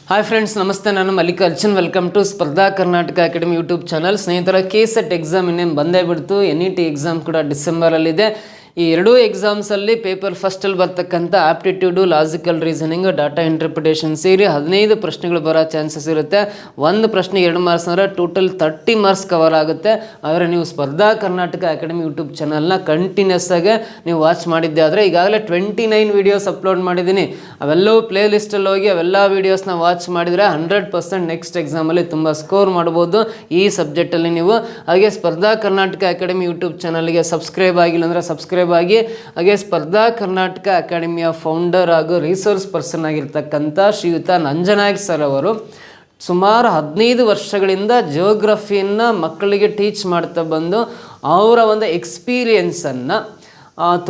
Hi friends, ನಮಸ್ತೆ. ನಾನು Mallikarjun. Welcome to ಸ್ಪರ್ಧಾ ಕರ್ನಾಟಕ ಅಕಾಡೆಮಿ ಯೂಟ್ಯೂಬ್ ಚಾನಲ್. ಸ್ನೇಹಿತರ, KSET ಎಕ್ಸಾಮ್ ಇನ್ನೇನು ಬಂದೇ ಬಿಡ್ತು. NET ಎಕ್ಸಾಮ್ ಕೂಡ ಡಿಸೆಂಬರಲ್ಲಿದೆ. ಈ ಎರಡೂ ಎಕ್ಸಾಮ್ಸಲ್ಲಿ ಪೇಪರ್ ಫಸ್ಟಲ್ಲಿ ಬರ್ತಕ್ಕಂಥ aptitude, logical reasoning, data interpretation ಸೇರಿ 15 ಪ್ರಶ್ನೆಗಳು ಬರೋ ಚಾನ್ಸಸ್ ಇರುತ್ತೆ. ಒಂದು ಪ್ರಶ್ನೆ 2 ಮಾರ್ಕ್ಸ್ ಅಂದರೆ ಟೋಟಲ್ 30 ಮಾರ್ಕ್ಸ್ ಕವರ್ ಆಗುತ್ತೆ. ಆದರೆ ನೀವು ಸ್ಪರ್ಧಾ ಕರ್ನಾಟಕ ಅಕಾಡೆಮಿ ಯೂಟ್ಯೂಬ್ ಚಾನಲ್ನ ಕಂಟಿನ್ಯೂಸ್ ಆಗಿ ನೀವು ವಾಚ್ ಮಾಡಿದ್ದೆ ಆದರೆ ಈಗಾಗಲೇ 29 ವೀಡಿಯೋಸ್ ಅಪ್ಲೋಡ್ ಮಾಡಿದ್ದೀನಿ. ಅವೆಲ್ಲವೂ ಪ್ಲೇ ಲಿಸ್ಟಲ್ಲಿ ಹೋಗಿ ಅವೆಲ್ಲ ವೀಡಿಯೋಸ್ನ ವಾಚ್ ಮಾಡಿದರೆ 100% ನೆಕ್ಸ್ಟ್ ಎಕ್ಸಾಮಲ್ಲಿ ತುಂಬ ಸ್ಕೋರ್ ಮಾಡ್ಬೋದು ಈ ಸಬ್ಜೆಕ್ಟಲ್ಲಿ ನೀವು. ಹಾಗೆ ಸ್ಪರ್ಧಾ ಕರ್ನಾಟಕ ಅಕಾಡೆಮಿ ಯೂಟ್ಯೂಬ್ ಚಾನಲ್ಗೆ ಸಬ್ಸ್ಕ್ರೈಬ್ ಆಗಿಲ್ಲ ಅಂದರೆ ಸಬ್ಸ್ಕ್ರೈಬ್ ಆಗಿ. ಹಾಗೆ ಸ್ಪರ್ಧಾ ಕರ್ನಾಟಕ ಅಕಾಡೆಮಿಯ ಫೌಂಡರ್ ಹಾಗೂ ರಿಸೋರ್ಸ್ ಪರ್ಸನ್ ಆಗಿರ್ತಕ್ಕಂಥ ಶ್ರೀಯುತ ನಂಜನಾಯಕ್ ಸರ್ ಅವರು ಸುಮಾರು 15 ವರ್ಷಗಳಿಂದ ಜಿಯೋಗ್ರಫಿಯನ್ನು ಮಕ್ಕಳಿಗೆ ಟೀಚ್ ಮಾಡ್ತಾ ಬಂದು ಅವರ ಒಂದು ಎಕ್ಸ್ಪೀರಿಯನ್ಸನ್ನು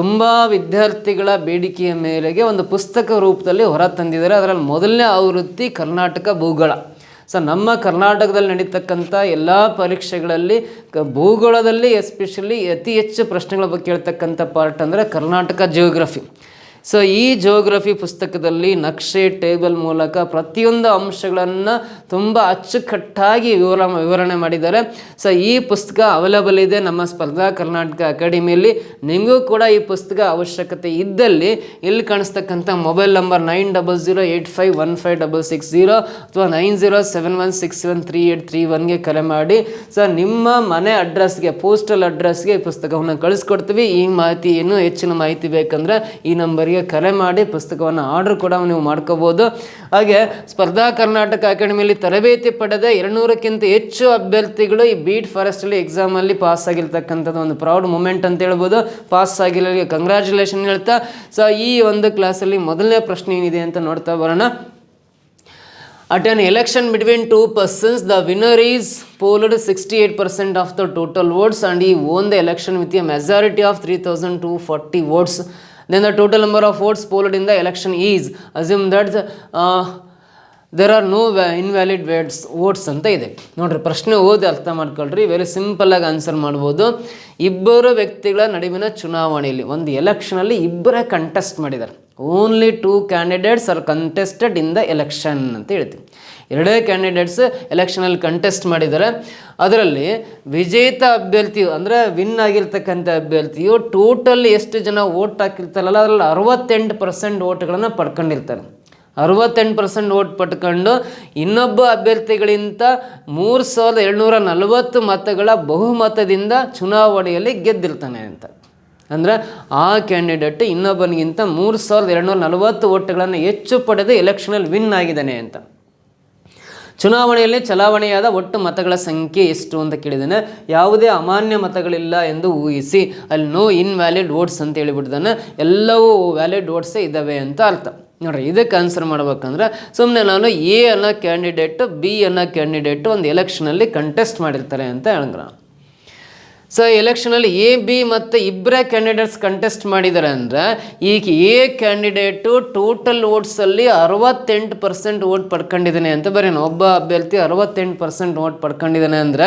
ತುಂಬ ವಿದ್ಯಾರ್ಥಿಗಳ ಬೇಡಿಕೆಯ ಮೇರೆಗೆ ಒಂದು ಪುಸ್ತಕ ರೂಪದಲ್ಲಿ ಹೊರ ತಂದಿದ್ದಾರೆ. ಅದರಲ್ಲಿ ಮೊದಲನೇ ಆವೃತ್ತಿ ಕರ್ನಾಟಕ ಭೂಗೋಳ. ಸೊ ನಮ್ಮ ಕರ್ನಾಟಕದಲ್ಲಿ ನಡೀತಕ್ಕಂಥ ಎಲ್ಲ ಪರೀಕ್ಷೆಗಳಲ್ಲಿ ಭೂಗೋಳದಲ್ಲಿ ಎಸ್ಪೆಷಲಿ ಅತಿ ಹೆಚ್ಚು ಪ್ರಶ್ನೆಗಳ ಬಗ್ಗೆ ಕೇಳ್ತಕ್ಕಂಥ ಪಾರ್ಟ್ ಅಂದರೆ ಕರ್ನಾಟಕ ಜಿಯೋಗ್ರಫಿ. ಸೊ ಈ ಜಿಯೋಗ್ರಫಿ ಪುಸ್ತಕದಲ್ಲಿ ನಕ್ಷೆ, ಟೇಬಲ್ ಮೂಲಕ ಪ್ರತಿಯೊಂದು ಅಂಶಗಳನ್ನು ತುಂಬ ಅಚ್ಚುಕಟ್ಟಾಗಿ ವಿವರಣೆ ಮಾಡಿದ್ದಾರೆ. ಸೊ ಈ ಪುಸ್ತಕ ಅವೈಲೇಬಲ್ ಇದೆ ನಮ್ಮ ಸ್ಪರ್ಧಾ ಕರ್ನಾಟಕ ಅಕಾಡೆಮಿಯಲ್ಲಿ. ನಿಮಗೂ ಕೂಡ ಈ ಪುಸ್ತಕ ಅವಶ್ಯಕತೆ ಇದ್ದಲ್ಲಿ ಇಲ್ಲಿ ಕಾಣಿಸ್ತಕ್ಕಂಥ ಮೊಬೈಲ್ ನಂಬರ್ 9008515660 ಅಥವಾ 9071673831ಗೆ ಕರೆ ಮಾಡಿ. ಸೊ ನಿಮ್ಮ ಮನೆ ಅಡ್ರೆಸ್ಗೆ, ಪೋಸ್ಟಲ್ ಅಡ್ರೆಸ್ಗೆ ಈ ಪುಸ್ತಕವನ್ನು ಕಳಿಸ್ಕೊಡ್ತೀವಿ. ಈ ಮಾಹಿತಿ ಇನ್ನೂ ಹೆಚ್ಚಿನ ಮಾಹಿತಿ ಬೇಕಂದರೆ ಈ ನಂಬರ್ಗೆ ಕರೆ ಮಾಡಿ ಪುಸ್ತಕವನ್ನು ಆರ್ಡರ್ ಕೂಡ ನೀವು ಮಾಡ್ಕೋಬೋದು. ಹಾಗೆ ಸ್ಪರ್ಧಾ ಕರ್ನಾಟಕ ಅಕಾಡೆಮಿಯಲ್ಲಿ ತರಬೇತಿ ಪಡೆದ 200ಕ್ಕಿಂತ ಹೆಚ್ಚು ಅಭ್ಯರ್ಥಿಗಳು ಈ ಬೀಟ್ ಫಾರೆಸ್ಟಲ್ಲಿ ಎಕ್ಸಾಮಲ್ಲಿ ಪಾಸ್ ಆಗಿರ್ತಕ್ಕಂಥದ್ದು ಒಂದು ಪ್ರೌಡ್ ಮೂಮೆಂಟ್ ಅಂತ ಹೇಳ್ಬೋದು. ಪಾಸ್ ಆಗಿರೋರಿಗೆ ಕಂಗ್ರ್ಯಾಚುಲೇಷನ್ ಹೇಳ್ತಾ, ಸೊ ಈ ಒಂದು ಕ್ಲಾಸಲ್ಲಿ ಮೊದಲನೇ ಪ್ರಶ್ನೆ ಏನಿದೆ ಅಂತ ನೋಡ್ತಾ ಬರೋಣ. At an election between two persons, the winner is polled 68% of the total votes and he won the election with a majority of 3240 votes. Then the total number of votes polled in the election is, assume that there are no invalid votes ಅಂತ ಇದೆ. ನೋಡ್ರಿ, ಪ್ರಶ್ನೆ ಓದಿ ಅರ್ಥ ಮಾಡ್ಕೊಳ್ರಿ. Very ಸಿಂಪಲ್ಲಾಗಿ answer ಮಾಡ್ಬೋದು. ಇಬ್ಬರು ವ್ಯಕ್ತಿಗಳ ನಡುವಿನ ಚುನಾವಣೆಯಲ್ಲಿ ಒಂದು ಎಲೆಕ್ಷನಲ್ಲಿ ಇಬ್ಬರೇ ಕಂಟೆಸ್ಟ್ ಮಾಡಿದ್ದಾರೆ. Only 2 candidates R contested in the election ಅಂತ ಹೇಳ್ತೀವಿ. 2 ಕ್ಯಾಂಡಿಡೇಟ್ಸ್ ಎಲೆಕ್ಷನಲ್ಲಿ ಕಂಟೆಸ್ಟ್ ಮಾಡಿದ್ದಾರೆ. ಅದರಲ್ಲಿ ವಿಜೇತ ಅಭ್ಯರ್ಥಿಯು ಅಂದರೆ ವಿನ್ ಆಗಿರ್ತಕ್ಕಂಥ ಅಭ್ಯರ್ಥಿಯು ಟೋಟಲ್ ಎಷ್ಟು ಜನ ವೋಟ್ ಹಾಕಿರ್ತಾರಲ್ಲ ಅದರಲ್ಲಿ 68% ವೋಟ್ಗಳನ್ನು ಪಡ್ಕೊಂಡಿರ್ತಾರೆ. 68% ವೋಟ್ ಪಡ್ಕೊಂಡು ಇನ್ನೊಬ್ಬ ಅಭ್ಯರ್ಥಿಗಳಿಂದ 3740 ಮತಗಳ ಬಹುಮತದಿಂದ ಚುನಾವಣೆಯಲ್ಲಿ ಗೆದ್ದಿರ್ತಾನೆ ಅಂತ. ಅಂದರೆ ಆ ಕ್ಯಾಂಡಿಡೇಟ್ ಇನ್ನೊಬ್ಬನಿಗಿಂತ 3740 ವೋಟ್ಗಳನ್ನು ಹೆಚ್ಚು ಪಡೆದು ಎಲೆಕ್ಷನಲ್ಲಿ ವಿನ್ ಆಗಿದ್ದಾನೆ ಅಂತ. ಚುನಾವಣೆಯಲ್ಲಿ ಚಲಾವಣೆಯಾದ ಒಟ್ಟು ಮತಗಳ ಸಂಖ್ಯೆ ಎಷ್ಟು ಅಂತ ಕೇಳಿದ್ದಾನೆ. ಯಾವುದೇ ಅಮಾನ್ಯ ಮತಗಳಿಲ್ಲ ಎಂದು ಊಹಿಸಿ. ಅಲ್ಲಿ ನೋ ಇನ್ವ್ಯಾಲಿಡ್ ವೋಟ್ಸ್ ಅಂತ ಹೇಳಿಬಿಟ್ಟಿದ್ದಾನೆ. ಎಲ್ಲವೂ ವ್ಯಾಲಿಡ್ ವೋಟ್ಸೇ ಇದ್ದಾವೆ ಅಂತ ಅರ್ಥ. ನೋಡ್ರಿ, ಇದಕ್ಕೆ ಆನ್ಸರ್ ಮಾಡ್ಬೇಕಂದ್ರೆ ಸುಮ್ಮನೆ ನಾನು ಎ ಅನ್ನೋ ಕ್ಯಾಂಡಿಡೇಟು, ಬಿ ಅನ್ನೋ ಕ್ಯಾಂಡಿಡೇಟು ಒಂದು ಎಲೆಕ್ಷನಲ್ಲಿ ಕಂಟೆಸ್ಟ್ ಮಾಡಿರ್ತಾರೆ ಅಂತ ಹೇಳಿದ್ರ. ಸೊ ಎಲೆಕ್ಷನಲ್ಲಿ ಎ, ಬಿ ಮತ್ತು ಇಬ್ಬರೇ ಕ್ಯಾಂಡಿಡೇಟ್ಸ್ ಕಂಟೆಸ್ಟ್ ಮಾಡಿದ್ದಾರೆ ಅಂದರೆ ಈಗ ಎ ಕ್ಯಾಂಡಿಡೇಟು ಟೋಟಲ್ ವೋಟ್ಸಲ್ಲಿ 68% ವೋಟ್ ಪಡ್ಕೊಂಡಿದ್ದಾನೆ ಅಂತ ಬರೀನು. ಒಬ್ಬ ಅಭ್ಯರ್ಥಿ 68% ವೋಟ್ ಪಡ್ಕೊಂಡಿದ್ದಾನೆ ಅಂದರೆ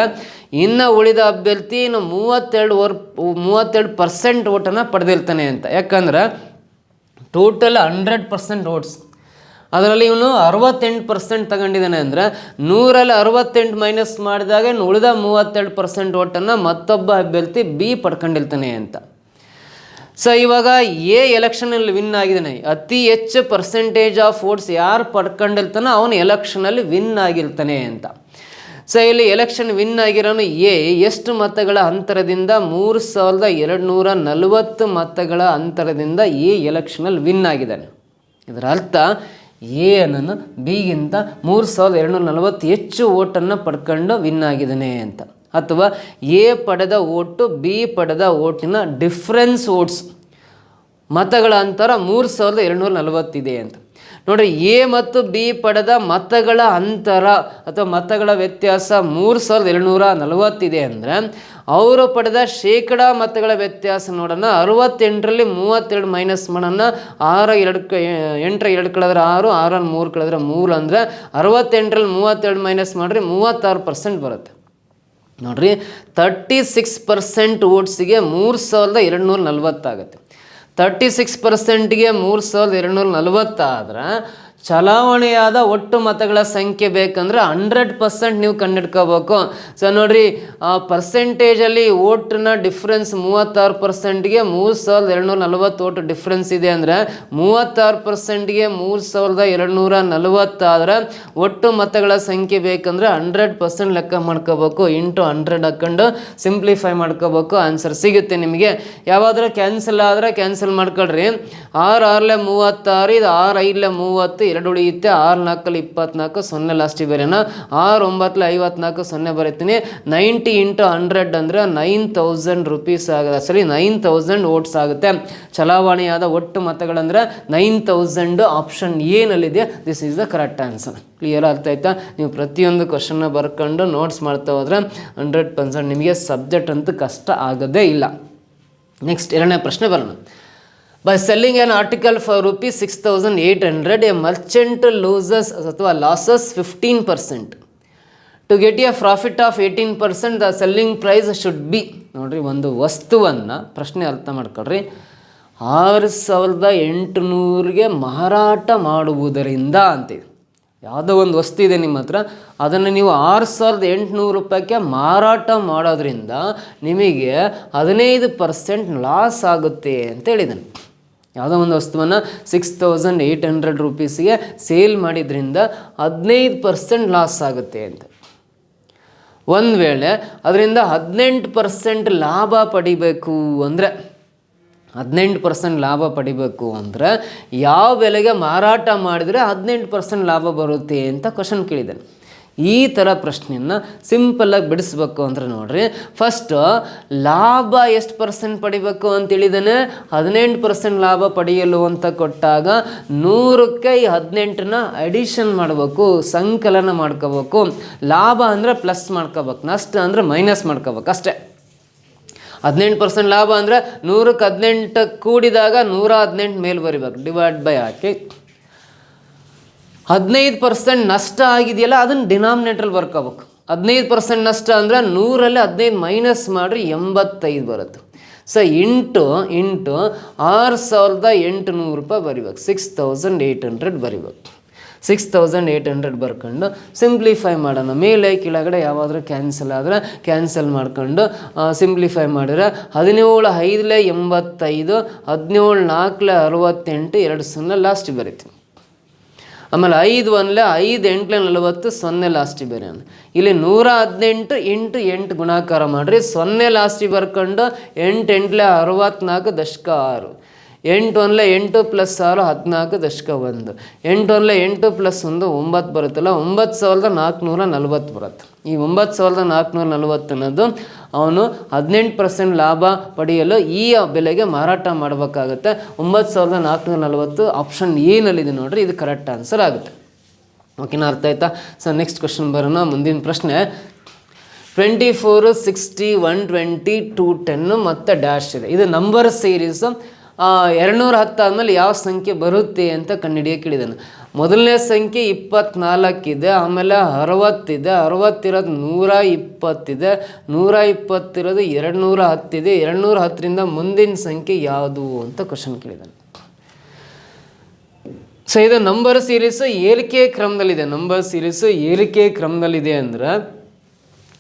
ಇನ್ನು ಉಳಿದ ಅಭ್ಯರ್ಥಿ ಇನ್ನು 32% ವೋಟನ್ನು ಪಡೆದಿರ್ತಾನೆ ಅಂತ. ಯಾಕಂದ್ರೆ ಟೋಟಲ್ 100% ವೋಟ್ಸ್, ಅದರಲ್ಲಿ ಇವನು 68% ತಗೊಂಡಿದ್ದಾನೆ ಅಂದರೆ 100ರಲ್ಲಿ 68 ಮೈನಸ್ ಮಾಡಿದಾಗ ಇನ್ನು ಉಳಿದ 32% ವೋಟನ್ನು ಮತ್ತೊಬ್ಬ ಅಭ್ಯರ್ಥಿ ಬಿ ಪಡ್ಕೊಂಡಿರ್ತಾನೆ ಅಂತ. ಸೊ ಇವಾಗ ಎ ಎಲೆಕ್ಷನಲ್ಲಿ ವಿನ್ ಆಗಿದ್ದಾನೆ. ಅತಿ ಹೆಚ್ಚು ಪರ್ಸೆಂಟೇಜ್ ಆಫ್ ವೋಟ್ಸ್ ಯಾರು ಪಡ್ಕೊಂಡಿರ್ತಾನೋ ಅವನು ಎಲೆಕ್ಷನಲ್ಲಿ ವಿನ್ ಆಗಿರ್ತಾನೆ ಅಂತ. ಸೊ ಇಲ್ಲಿ ಎಲೆಕ್ಷನ್ ವಿನ್ ಆಗಿರೋನು ಎ ಎಷ್ಟು ಮತಗಳ ಅಂತರದಿಂದ 3240 ಮತಗಳ ಅಂತರದಿಂದ ಎ ಎಲೆಕ್ಷನಲ್ಲಿ ವಿನ್ ಆಗಿದ್ದಾನೆ. ಇದರ ಅರ್ಥ ಎ ಅನ್ನೋನು ಬಿಗಿಂತ 3240 ಹೆಚ್ಚು ಓಟನ್ನು ಪಡ್ಕೊಂಡು ವಿನ್ ಆಗಿದ್ದಾನೆ ಅಂತ. ಅಥವಾ ಎ ಪಡೆದ ಓಟು ಬಿ ಪಡೆದ ಓಟಿನ ಡಿಫ್ರೆನ್ಸ್ ವೋಟ್ಸ್, ಮತಗಳ ಅಂತರ 3240 ಇದೆ ಅಂತ. ನೋಡಿರಿ, ಎ ಮತ್ತು ಬಿ ಪಡೆದ ಮತಗಳ ಅಂತರ ಅಥವಾ ಮತಗಳ ವ್ಯತ್ಯಾಸ 3240 ಇದೆ ಅಂದರೆ ಅವರು ಪಡೆದ ಶೇಕಡಾ ಮತಗಳ ವ್ಯತ್ಯಾಸ ನೋಡೋಣ. 68ರಲ್ಲಿ 32 ಮೈನಸ್ ಮಾಡೋಣ. 8 2 ಕಳೆದ್ರೆ 6, 6 3 ಕಳೆದ್ರೆ 3 ಅಂದರೆ 68ರಲ್ಲಿ 32 ಮೈನಸ್ ಮಾಡಿರಿ 36% ಬರುತ್ತೆ. ನೋಡಿರಿ, 36% ವೋಟ್ಸಿಗೆ 3240 ಆಗುತ್ತೆ. 36%ಗೆ 3240 ಆದ್ರೆ ಚಲಾವಣೆಯಾದ ಒಟ್ಟು ಮತಗಳ ಸಂಖ್ಯೆ ಬೇಕಂದ್ರೆ 100% ನೀವು ಕಂಡಿಡ್ಕೋಬೇಕು. ಸೊ ನೋಡ್ರಿ, ಪರ್ಸೆಂಟೇಜಲ್ಲಿ ಓಟ್ನ ಡಿಫ್ರೆನ್ಸ್ 36%ಗೆ 3240 ಓಟ್ ಡಿಫ್ರೆನ್ಸ್ ಇದೆ ಅಂದರೆ 36%ಗೆ 3240 ಆದರೆ ಒಟ್ಟು ಮತಗಳ ಸಂಖ್ಯೆ ಬೇಕಂದ್ರೆ 100% ಲೆಕ್ಕ ಮಾಡ್ಕೋಬೇಕು. ಇಂಟು 100 ಹಾಕೊಂಡು ಸಿಂಪ್ಲಿಫೈ ಮಾಡ್ಕೋಬೇಕು, ಆನ್ಸರ್ ಸಿಗುತ್ತೆ ನಿಮಗೆ. ಯಾವಾದರೂ ಕ್ಯಾನ್ಸಲ್ ಆದರೆ ಕ್ಯಾನ್ಸಲ್ ಮಾಡ್ಕೊಳ್ರಿ. 6 6 36, ಇದು 6 5 30, 2 ಉಳಿಯುತ್ತೆ. 6 4 24, 0 ಲಾಸ್ಟಿಗೆ ಬೇರೆನ. 6 9 54, 0 ಬರೀತೀನಿ. 90 ಇಂಟು 100 ಅಂದರೆ 9000 ರುಪೀಸ್ ಆಗುತ್ತೆ. ಸರಿ, 9000 ಓಟ್ಸ್ ಆಗುತ್ತೆ. ಚಲಾವಣೆಯಾದ ಒಟ್ಟು ಮತಗಳಂದ್ರೆ 9000. ಆಪ್ಷನ್ ಏನಲ್ಲಿದೆ, this is the correct answer. Clear ಅರ್ಥ ಆಯ್ತಾ? ನೀವು ಪ್ರತಿಯೊಂದು ಕ್ವಶನ್ನ ಬರ್ಕೊಂಡು ನೋಟ್ಸ್ ಮಾಡ್ತಾ ಹೋದ್ರೆ 100% ನಿಮಗೆ ಸಬ್ಜೆಕ್ಟ್ ಅಂತೂ ಕಷ್ಟ ಆಗೋದೇ ಇಲ್ಲ. ನೆಕ್ಸ್ಟ್ 2ನೇ ಪ್ರಶ್ನೆ ಬರೋಣ. By selling an article for rupees 6800, a merchant loses ಅಥವಾ losses 15%. To get a profit of 18%, the selling price should be. ನೋಡ್ರಿ, ಒಂದು ವಸ್ತುವನ್ನು ಪ್ರಶ್ನೆ ಅರ್ಥ ಮಾಡ್ಕೊಳ್ರಿ. 6800ಗೆ ಮಾರಾಟ ಮಾಡುವುದರಿಂದ ಅಂತಿದೆ. ಯಾವುದೋ ಒಂದು ವಸ್ತು ಇದೆ ನಿಮ್ಮ ಹತ್ರ, ಅದನ್ನು ನೀವು 6800 ರೂಪಾಯಿಗೆ ಮಾರಾಟ ಮಾಡೋದ್ರಿಂದ ನಿಮಗೆ 15% ಲಾಸ್ ಆಗುತ್ತೆ ಅಂತ ಹೇಳಿದ್ದಾನೆ. ಯಾವುದೋ ಒಂದು ವಸ್ತುವನ್ನು 6800 ರುಪೀಸಿಗೆ ಸೇಲ್ ಮಾಡಿದ್ರಿಂದ 15% ಲಾಸ್ ಆಗುತ್ತೆ ಅಂತ. ಒಂದು ವೇಳೆ ಅದರಿಂದ 18% ಲಾಭ ಪಡಿಬೇಕು ಅಂದರೆ 18% ಲಾಭ ಪಡಿಬೇಕು ಅಂದರೆ ಯಾವ ಬೆಲೆಗೆ ಮಾರಾಟ ಮಾಡಿದರೆ 18% ಲಾಭ ಬರುತ್ತೆ ಅಂತ ಕ್ವಶನ್ ಕೇಳಿದ್ದಾನೆ. ಈ ಥರ ಪ್ರಶ್ನೆಯನ್ನು ಸಿಂಪಲ್ಲಾಗಿ ಬಿಡಿಸ್ಬೇಕು ಅಂದರೆ ನೋಡ್ರಿ, ಫಸ್ಟು ಲಾಭ ಎಷ್ಟು % ಪಡಿಬೇಕು ಅಂತೇಳಿದಾನೆ. 18% ಲಾಭ ಪಡೆಯಲು ಅಂತ ಕೊಟ್ಟಾಗ 100ಕ್ಕೆ 18ನ ಅಡಿಷನ್ ಮಾಡಬೇಕು, ಸಂಕಲನ ಮಾಡ್ಕೋಬೇಕು. ಲಾಭ ಅಂದರೆ ಪ್ಲಸ್ ಮಾಡ್ಕೋಬೇಕು, ನಷ್ಟ ಅಂದರೆ ಮೈನಸ್ ಮಾಡ್ಕೋಬೇಕು ಅಷ್ಟೇ. 18% ಲಾಭ ಅಂದರೆ 100ಕ್ಕೆ 18 ಕೂಡಿದಾಗ 118 ಮೇಲೆ ಬರಿಬೇಕು, ಡಿವೈಡ್ ಬೈ ಹಾಕಿ. 15% ನಷ್ಟ ಆಗಿದೆಯಲ್ಲ ಅದನ್ನು ಡಿನಾಮಿನೇಟ್ರಲ್ಲಿ ಬರ್ಕೋಬೇಕು. 15% ನಷ್ಟ ಅಂದರೆ 100ರಲ್ಲಿ 15 ಮೈನಸ್ ಮಾಡಿರಿ 85 ಬರುತ್ತೆ. ಸೊ ಇಂಟು 6800 ರೂಪಾಯಿ ಬರಿಬೇಕು, 6800 ಬರಿಬೇಕು. 6800 ಬರ್ಕೊಂಡು ಸಿಂಪ್ಲಿಫೈ ಮಾಡೋಣ. ಮೇಲೆ ಕೆಳಗಡೆ ಯಾವಾದರೂ ಕ್ಯಾನ್ಸಲ್ ಆದರೆ ಕ್ಯಾನ್ಸಲ್ ಮಾಡ್ಕೊಂಡು ಸಿಂಪ್ಲಿಫೈ ಮಾಡಿದ್ರೆ 17 5 85, 17 4 68, 2 0 ಲಾಸ್ಟ್ ಬರೀತೀವಿ. ಆಮೇಲೆ 5 1 5 8 40, 0 ಲಾಸ್ಟಿಗೆ ಬೇರೆ. ಇಲ್ಲಿ 118 ಇಂಟು 8 ಗುಣಾಕಾರ ಮಾಡಿರಿ, 0 ಲಾಸ್ಟಿಗೆ ಬರ್ಕೊಂಡು 8 8 64 ದಶಕ 6, 8 1 8 ಪ್ಲಸ್ 6 14 ದಶಕ 1, 8 1 8 ಪ್ಲಸ್ 1 9 ಬರುತ್ತಲ್ಲ, 9440 ಬರುತ್ತೆ. ಈ 9440 ಅನ್ನೋದು ಅವನು 18% ಲಾಭ ಪಡೆಯಲು ಈ ಬೆಲೆಗೆ ಮಾರಾಟ ಮಾಡಬೇಕಾಗುತ್ತೆ. 9440 ಆಪ್ಷನ್ ಏನಲ್ಲಿದೆ ನೋಡ್ರಿ, ಇದು ಕರೆಕ್ಟ್ ಆನ್ಸರ್ ಆಗುತ್ತೆ. ಓಕೆನಾ, ಅರ್ಥ ಆಯ್ತಾ? ಸೊ ನೆಕ್ಸ್ಟ್ ಕ್ವಶನ್ ಬರೋಣ. ಮುಂದಿನ ಪ್ರಶ್ನೆ 24 60 120 210 ಮತ್ತು ಡ್ಯಾಶ್ ಇದೆ. ಇದು ನಂಬರ್ ಸೀರೀಸು. 210 ಆದಮೇಲೆ ಯಾವ ಸಂಖ್ಯೆ ಬರುತ್ತೆ ಅಂತ ಕಂಡುಹಿಡಿಯೋಕೆ ಕೇಳಿದ್ದಾನೆ. ಮೊದಲನೇ ಸಂಖ್ಯೆ 24 ಇದೆ, ಆಮೇಲೆ 60 ಇದೆ, 60 ಇರೋದು 120 ಇದೆ, 120 ಇರೋದು 210 ಇದೆ, 210ರಿಂದ ಮುಂದಿನ ಸಂಖ್ಯೆ ಯಾವುದು ಅಂತ ಕ್ವಶನ್ ಕೇಳಿದ್ದಾನೆ. ಸೊ ಇದು ನಂಬರ್ ಸೀರೀಸು ಏರಿಕೆ ಕ್ರಮದಲ್ಲಿದೆ. ನಂಬರ್ ಸೀರೀಸು ಏರಿಕೆ ಕ್ರಮದಲ್ಲಿದೆ ಅಂದರೆ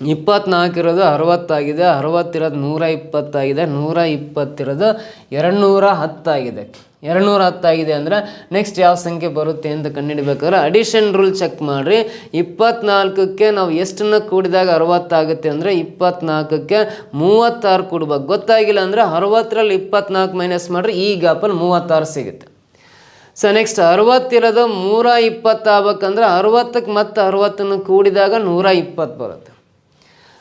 24 ಇರೋದು 60 ಆಗಿದೆ, 60 ಇರೋದು 120 ಆಗಿದೆ, 120 ಇರೋದು 210 ಆಗಿದೆ. 210 ಆಗಿದೆ ಅಂದರೆ ನೆಕ್ಸ್ಟ್ ಯಾವ ಸಂಖ್ಯೆ ಬರುತ್ತೆ ಅಂತ ಕಂಡುಹಿಡಬೇಕಾದ್ರೆ ಅಡಿಷನ್ ರೂಲ್ ಚೆಕ್ ಮಾಡಿರಿ. 24ಕ್ಕೆ ನಾವು ಎಷ್ಟನ್ನು ಕೂಡಿದಾಗ 60 ಆಗುತ್ತೆ ಅಂದರೆ 24ಕ್ಕೆ 36 ಕೂಡ್ಬೇಕು. ಗೊತ್ತಾಗಿಲ್ಲ ಅಂದರೆ 60ರಲ್ಲಿ 24 ಮೈನಸ್ ಮಾಡಿರಿ, ಈ ಗ್ಯಾಪಲ್ಲಿ 36 ಸಿಗುತ್ತೆ. ಸೊ ನೆಕ್ಸ್ಟ್ 60 ಇರೋದು 120 ಆಗ್ಬೇಕಂದ್ರೆ 60ಕ್ಕೆ ಮತ್ತು 60ನ್ನು ಕೂಡಿದಾಗ 120 ಬರುತ್ತೆ.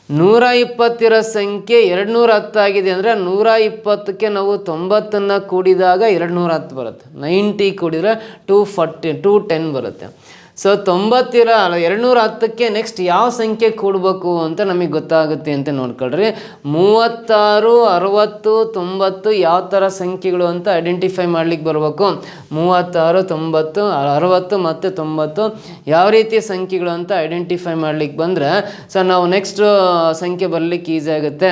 120 ಇರೋ ಸಂಖ್ಯೆ 210 ಆಗಿದೆ ಅಂದರೆ 120ಕ್ಕೆ ನಾವು 90ನ್ನು ಕೂಡಿದಾಗ 210 ಬರುತ್ತೆ. 90 ಕೂಡಿದರೆ 210 ಬರುತ್ತೆ. ಸೊ 90 ಇರೋ 210ಕ್ಕೆ ನೆಕ್ಸ್ಟ್ ಯಾವ ಸಂಖ್ಯೆ ಕೂಡಬೇಕು ಅಂತ ನಮಗೆ ಗೊತ್ತಾಗುತ್ತೆ ಅಂತ ನೋಡ್ಕೊಳ್ರಿ. 36 60 90 ಯಾವ ಥರ ಸಂಖ್ಯೆಗಳು ಅಂತ ಐಡೆಂಟಿಫೈ ಮಾಡ್ಲಿಕ್ಕೆ ಬರಬೇಕು. 36 90 60 ಮತ್ತು 90 ಯಾವ ರೀತಿಯ ಸಂಖ್ಯೆಗಳು ಅಂತ ಐಡೆಂಟಿಫೈ ಮಾಡ್ಲಿಕ್ಕೆ ಬಂದರೆ ಸೊ ನಾವು ನೆಕ್ಸ್ಟ್ ಸಂಖ್ಯೆ ಬರಲಿಕ್ಕೆ ಈಸಿ ಆಗುತ್ತೆ.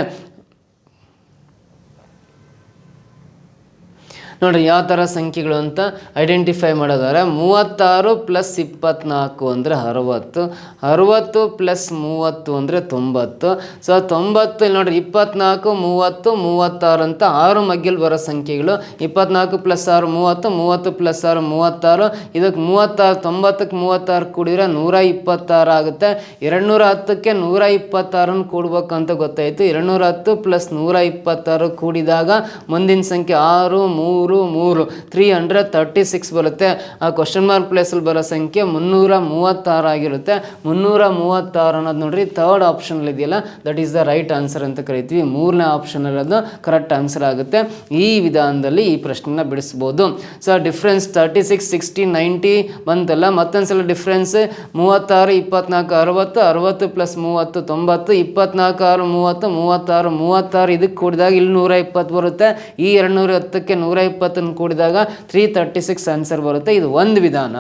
ನೋಡಿರಿ ಯಾವ ಥರ ಸಂಖ್ಯೆಗಳು ಅಂತ ಐಡೆಂಟಿಫೈ ಮಾಡೋದಾದ್ರೆ 36 + 24 ಅಂದರೆ 60, 60 + 30 ಅಂದರೆ 90. ಸೊ 90 ಇಲ್ಲಿ ನೋಡಿರಿ 24, 30, 36 ಅಂತ 6 ಮಗ್ಗಿಲ್ ಬರೋ ಸಂಖ್ಯೆಗಳು. 24 + 6 30, 30 + 6 36. ಇದಕ್ಕೆ 36, 90ಕ್ಕೆ 36 ಕೂಡಿದ್ರೆ 126 ಆಗುತ್ತೆ. 210ಕ್ಕೆ 126 ಕೂಡ್ಬೇಕಂತ ಗೊತ್ತಾಯಿತು. 210 + 126 ಕೂಡಿದಾಗ ಮುಂದಿನ ಸಂಖ್ಯೆ 6, 3, 336 ಬರುತ್ತೆ. ಆ ಕ್ವಶನ್ ಮಾರ್ಕ್ ಪ್ಲೇಸಲ್ಲಿ ಬರೋ ಸಂಖ್ಯೆ 336 ಆಗಿರುತ್ತೆ. 336 ಅನ್ನೋದು ನೋಡ್ರಿ ಥರ್ಡ್ ಆಪ್ಷನಲ್ಲಿ ಇದೆಯಲ್ಲ, that is the right answer ಅಂತ ಕರಿತೀವಿ. 3ನೇ ಆಪ್ಷನಲ್ಲಿ ಅದು ಕರೆಕ್ಟ್ ಆನ್ಸರ್ ಆಗುತ್ತೆ. ಈ ವಿಧಾನದಲ್ಲಿ ಈ ಪ್ರಶ್ನೆನ ಬಿಡಿಸ್ಬೋದು. ಸೊ ಡಿಫ್ರೆನ್ಸ್ 36, 60, 90 ಬಂತಲ್ಲ. ಮತ್ತೊಂದ್ಸಲ ಡಿಫ್ರೆನ್ಸ್ 36, 24, 60, 60 + 30 90, 24, 6, 30, 36 ಇದಕ್ಕೆ ಕೂಡಿದಾಗ ಇಲ್ಲಿ 120 ಬರುತ್ತೆ. ಈ 210ಕ್ಕೆ 120 ಕೂಡಿದಾಗ 336 ಆನ್ಸರ್ ಬರುತ್ತೆ. ಇದು ಒಂದು ವಿಧಾನ.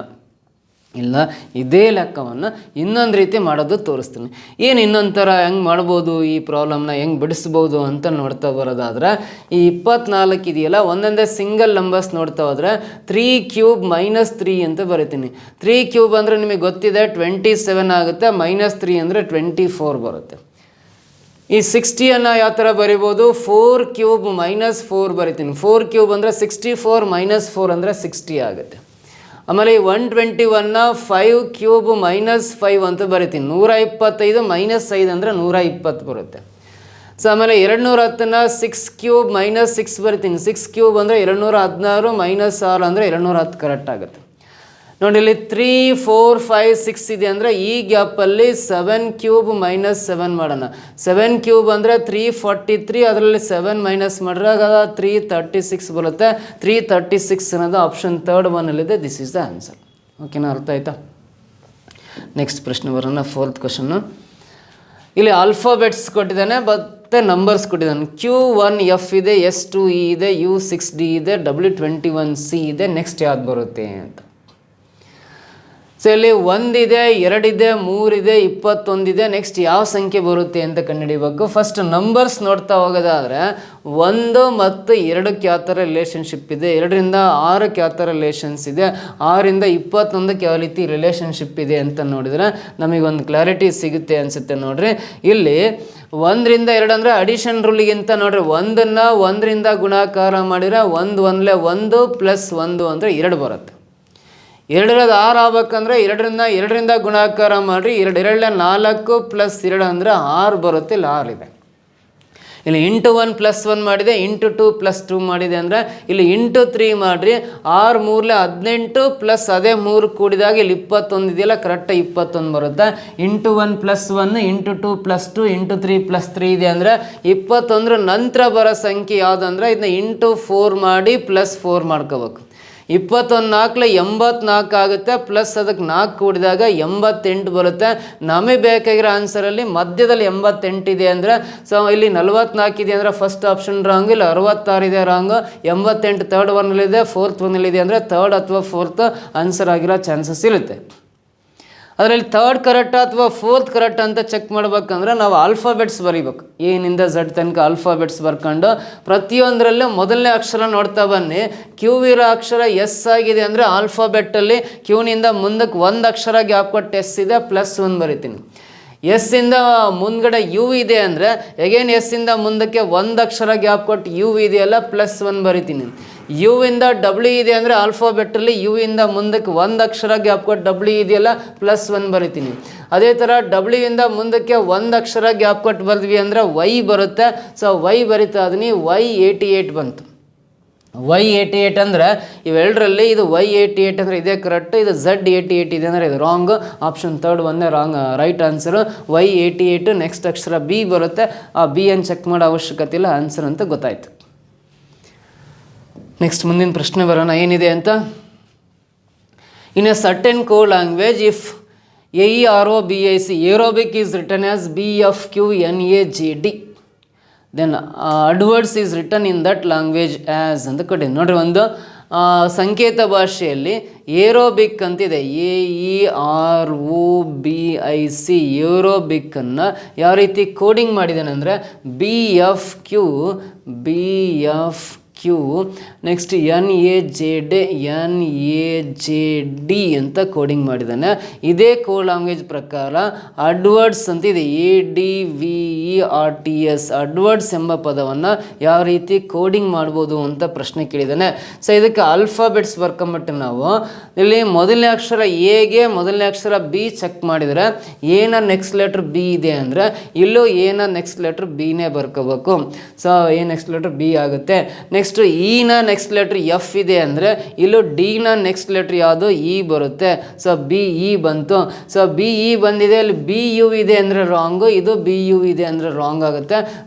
ಇಲ್ಲ ಇದೇ ಲೆಕ್ಕವನ್ನು ಇನ್ನೊಂದು ರೀತಿ ಮಾಡೋದು ತೋರಿಸ್ತೀನಿ. ಏನು ಇನ್ನೊಂದು ಥರ ಹೆಂಗೆ ಮಾಡ್ಬೋದು, ಈ ಪ್ರಾಬ್ಲಮ್ನ ಹೆಂಗೆ ಬಿಡಿಸ್ಬೋದು ಅಂತ ನೋಡ್ತಾ ಬರೋದಾದ್ರೆ, ಈ 24 ಇದೆಯಲ್ಲ, ಒಂದೊಂದೇ ಸಿಂಗಲ್ ನಂಬರ್ಸ್ ನೋಡ್ತಾ ಹೋದರೆ 3³ - 3 ಅಂತ ಬರಿತೀನಿ. 3³ ಅಂದರೆ ನಿಮಗೆ ಗೊತ್ತಿದೆ 27 ಆಗುತ್ತೆ. -3 ಅಂದರೆ 24 ಬರುತ್ತೆ. ಈ 60ಯನ್ನು ಯಾವ ಥರ ಬರಿಬೋದು, 4³ - 4 ಬರಿತೀನಿ. 4³ ಅಂದರೆ 64, -4 ಅಂದರೆ 60 ಆಗುತ್ತೆ. ಆಮೇಲೆ ಈ 121ನ 5³ - 5 ಅಂತ ಬರಿತೀನಿ. 125 - 5 ಅಂದರೆ 120 ಬರುತ್ತೆ. ಸೊ ಆಮೇಲೆ 210ನ 6³ - 6 ಬರಿತೀನಿ. 6³ ಅಂದರೆ 216, -6 ಅಂದರೆ 210 ಕರೆಕ್ಟ್ ಆಗುತ್ತೆ. ನೋಡಿ ಇಲ್ಲಿ 3, 4, 5, 6 ಇದೆ ಅಂದರೆ ಈ ಗ್ಯಾಪಲ್ಲಿ 7³ - 7 ಮಾಡೋಣ. 7³ ಅಂದರೆ 343, ಅದರಲ್ಲಿ 7 ಮೈನಸ್ ಮಾಡಿದಾಗ 336 ಬರುತ್ತೆ. 336 ಅನ್ನೋದು ಆಪ್ಷನ್ ಥರ್ಡ್ ಒನ್ನಲ್ಲಿದೆ. This is the answer. ಓಕೆನಾ, ಅರ್ಥ ಆಯ್ತಾ? ನೆಕ್ಸ್ಟ್ ಪ್ರಶ್ನೆ ಬರೋಣ, 4th ಕ್ವಶನ್ನು. ಇಲ್ಲಿ ಆಲ್ಫಾಬೆಟ್ಸ್ ಕೊಟ್ಟಿದ್ದಾನೆ ಮತ್ತು ನಂಬರ್ಸ್ ಕೊಟ್ಟಿದ್ದಾನೆ. Q1F ಇದೆ, S2E ಇದೆ, U6D ಇದೆ, W21C ಇದೆ. ನೆಕ್ಸ್ಟ್ ಯಾವ್ದು ಬರುತ್ತೆ ಅಂತ. ಸೊ ಇಲ್ಲಿ 1 ಇದೆ, 2 ಇದೆ, 3 ಇದೆ, 21 ಇದೆ. ನೆಕ್ಸ್ಟ್ ಯಾವ ಸಂಖ್ಯೆ ಬರುತ್ತೆ ಅಂತ ಕಂಡುಹಿಡಿಬೇಕು. ಫಸ್ಟ್ ನಂಬರ್ಸ್ ನೋಡ್ತಾ ಹೋಗೋದಾದರೆ 1 ಮತ್ತು 2ಕ್ಕೆ ಯಾವ ಥರ ರಿಲೇಷನ್ಶಿಪ್ ಇದೆ, 2ರಿಂದ 6ಕ್ಕೆ ಯಾವ ಥರ ರಿಲೇಷನ್ಸ್ ಇದೆ, 6ರಿಂದ 21ಕ್ಕೆ ಯಾವ ರೀತಿ ರಿಲೇಷನ್ಶಿಪ್ ಇದೆ ಅಂತ ನೋಡಿದರೆ ನಮಗೊಂದು ಕ್ಲಾರಿಟಿ ಸಿಗುತ್ತೆ ಅನಿಸುತ್ತೆ. ನೋಡಿರಿ ಇಲ್ಲಿ 1ರಿಂದ 2 ಅಂದರೆ ಅಡಿಷನ್ ರೂಲಿಗಿಂತ ನೋಡ್ರಿ 1ನ್ನು 1ರಿಂದ ಗುಣಾಕಾರ ಮಾಡಿದರೆ 1 1 1 + 1 ಅಂದರೆ 2 ಬರುತ್ತೆ. 2ರಿಂದ 6 ಆಗ್ಬೇಕಂದ್ರೆ 2ರಿಂದ ಗುಣಾಕಾರ ಮಾಡಿರಿ. 2 2 4 + 2 ಅಂದರೆ 6 ಬರುತ್ತೆ. ಇಲ್ಲಿ 6 ಇದೆ. ಇಲ್ಲಿ ಇಂಟು 1 + 1 ಮಾಡಿದೆ, ಇಂಟು 2 + 2 ಮಾಡಿದೆ ಅಂದರೆ ಇಲ್ಲಿ ಇಂಟು 3 ಮಾಡಿರಿ. 6 3 18 ಪ್ಲಸ್ ಅದೇ 3 ಕೂಡಿದಾಗ ಇಲ್ಲಿ 21 ಇದೆಯಲ್ಲ, ಕರೆಕ್ಟಾಗಿ 21 ಬರುತ್ತೆ. ಇಂಟು 1 + 1, ಇಂಟು 2 + 2, ಇಂಟು 3 + 3 ಇದೆ ಅಂದರೆ 21 ನಂತರ ಬರೋ ಸಂಖ್ಯೆ ಯಾವುದಂದ್ರೆ ಇದನ್ನ ಇಂಟು 4 ಮಾಡಿ +4 ಮಾಡ್ಕೋಬೇಕು. 21 4 84 ಆಗುತ್ತೆ. ಪ್ಲಸ್ ಅದಕ್ಕೆ 4 ಕೂಡಿದಾಗ 88 ಬರುತ್ತೆ. ನಮಗೆ ಬೇಕಾಗಿರೋ ಆನ್ಸರಲ್ಲಿ ಮಧ್ಯದಲ್ಲಿ 88 ಇದೆ ಅಂದರೆ, ಸೊ ಇಲ್ಲಿ 44 ಇದೆ ಅಂದರೆ ಫಸ್ಟ್ ಆಪ್ಷನ್ ರಾಂಗ್, ಇಲ್ಲಿ 66 ಇದೆ ರಾಂಗ್, 88 ಥರ್ಡ್ ಒನ್ನಲ್ಲಿದೆ, ಫೋರ್ತ್ ಒನ್ನಲ್ಲಿದೆ ಅಂದರೆ ಥರ್ಡ್ ಅಥವಾ ಫೋರ್ತ್ ಆನ್ಸರ್ ಆಗಿರೋ ಚಾನ್ಸಸ್ ಇರುತ್ತೆ. ಅದರಲ್ಲಿ ಥರ್ಡ್ ಕರೆಕ್ಟ್ ಅಥವಾ ಫೋರ್ತ್ ಕರೆಕ್ಟ್ ಅಂತ ಚೆಕ್ ಮಾಡ್ಬೇಕಂದ್ರೆ ನಾವು ಆಲ್ಫಾಬೆಟ್ಸ್ ಬರೀಬೇಕು. ಏನಿಂದ ಝಡ್ ತನಕ ಆಲ್ಫಾಬೆಟ್ಸ್ ಬರ್ಕೊಂಡು ಪ್ರತಿಯೊಂದರಲ್ಲೂ ಮೊದಲನೇ ಅಕ್ಷರ ನೋಡ್ತಾ ಬನ್ನಿ. ಕ್ಯೂ ಇರೋ ಅಕ್ಷರ ಎಸ್ ಆಗಿದೆ ಅಂದರೆ ಆಲ್ಫಾಬೆಟ್ಟಲ್ಲಿ ಕ್ಯೂನಿಂದ ಮುಂದಕ್ಕೆ 1 ಅಕ್ಷರ ಗ್ಯಾಪ್ ಕೊಟ್ಟು ಎಸ್ ಇದೆ, +1 ಬರಿತೀನಿ. ಎಸ್ಸಿಂದ ಮುಂದ್ಗಡೆ ಯು ಇದೆ ಅಂದರೆ ಎಗೇನ್ ಎಸ್ಸಿಂದ ಮುಂದಕ್ಕೆ 1 ಅಕ್ಷರ ಗ್ಯಾಪ್ ಕೊಟ್ಟು ಯು ಇದೆಯಲ್ಲ, +1 ಬರಿತೀನಿ. ಯು ಇಂದ ಡಬ್ಲ್ಯೂ ಇದೆ ಅಂದರೆ ಆಲ್ಫಾಬೆಟ್ಟಲ್ಲಿ ಯು ಇಂದ ಮುಂದಕ್ಕೆ 1 ಅಕ್ಷರ ಗ್ಯಾಪ್ ಕೊಟ್ಟು ಡಬ್ಲ್ಯೂ ಇದೆಯಲ್ಲ, +1 ಬರಿತೀನಿ. ಅದೇ ಥರ ಡಬ್ಲ್ಯೂ ಇಂದ ಮುಂದಕ್ಕೆ 1 ಅಕ್ಷರ ಗ್ಯಾಪ್ ಕೊಟ್ಟು ಬರ್ದ್ವಿ ಅಂದರೆ ವೈ ಬರುತ್ತೆ. ಸೊ ವೈ ಬರಿತಾ ಇದೀನಿ. Y88 ಬಂತು. Y88 ಅಂದರೆ ಇವೆರಡರಲ್ಲಿ ಇದು Y88 ಅಂದರೆ ಇದೇ ಕರೆಕ್ಟ್, ಇದು Z88 ಇದೆ ಅಂದರೆ ಇದು ರಾಂಗ್. ಆಪ್ಷನ್ ಥರ್ಡ್ ಒಂದೇ wrong, right answer Y88. Next ಅಕ್ಷರ ಬಿ ಬರುತ್ತೆ. ಆ ಬಿ ಅನ್ನು ಚೆಕ್ ಮಾಡೋ ಅವಶ್ಯಕತೆ ಇಲ್ಲ, ಆನ್ಸರ್ ಅಂತ ಗೊತ್ತಾಯಿತು. ನೆಕ್ಸ್ಟ್ ಮುಂದಿನ ಪ್ರಶ್ನೆ ಬರೋಣ ಏನಿದೆ ಅಂತ. In a certain code language if AEROBIC aerobic is written as BFQNAGD then AdWords is written in that language as ಅಂತ ಕೊಡಿ. ನೋಡ್ರಿ, ಒಂದು ಸಂಕೇತ ಭಾಷೆಯಲ್ಲಿ ಏರೋಬಿಕ್ ಅಂತಿದೆ, AEROBIC ಏರೋಬಿಕ್ಕನ್ನು ಯಾವ ರೀತಿ ಕೋಡಿಂಗ್ ಮಾಡಿದ್ದಾನೆ ಅಂದರೆ BFQ Q, next NAJD NAJD ಅಂತ ಕೋಡಿಂಗ್ ಮಾಡಿದ್ದಾನೆ. ಇದೇ ಕೋಡ್ ಲ್ಯಾಂಗ್ವೇಜ್ ಪ್ರಕಾರ ಅಡ್ವರ್ಡ್ಸ್ ಅಂತ ಇದೆ, ADVERTS ಅಡ್ವರ್ಡ್ಸ್ ಎಂಬ ಪದವನ್ನು ಯಾವ ರೀತಿ ಕೋಡಿಂಗ್ ಮಾಡ್ಬೋದು ಅಂತ ಪ್ರಶ್ನೆ ಕೇಳಿದ್ದಾನೆ. ಸೊ ಇದಕ್ಕೆ ಆಲ್ಫಾಬೆಟ್ಸ್ ಬರ್ಕೊಂಬಿಟ್ಟು ನಾವು ಇಲ್ಲಿ ಮೊದಲನೇ ಅಕ್ಷರ ಎಗೆ ಮೊದಲನೇ ಅಕ್ಷರ ಬಿ ಚೆಕ್ ಮಾಡಿದರೆ ಏನ ನೆಕ್ಸ್ಟ್ ಲೆಟ್ರ್ ಬಿ ಇದೆ ಅಂದರೆ ಇಲ್ಲೂ ಏನ ನೆಕ್ಸ್ಟ್ ಲೆಟ್ರ್ ಬಿನೇ ಬರ್ಕೋಬೇಕು. So A next letter B ಆಗುತ್ತೆ. ನೆಕ್ಸ್ಟ್ ಇನ ನೆಕ್ಸ್ಟ್ ಲೆಟ್ರ್ ಎಫ್ ಇದೆ ಅಂದರೆ ಇಲ್ಲೂ ಡಿನ ನೆಕ್ಸ್ಟ್ ಲೆಟ್ರ್ ಯಾವುದು ಇ ಬರುತ್ತೆ. ಸೊ BE ಬಂತು. ಸೊ BE ಬಂದಿದೆ, ಇಲ್ಲಿ BU ಇದೆ ಅಂದರೆ ರಾಂಗು, ಇದು BU ಇದೆ ಅಂದರೆ ರಾಂಗ್ ಆಗುತ್ತೆ.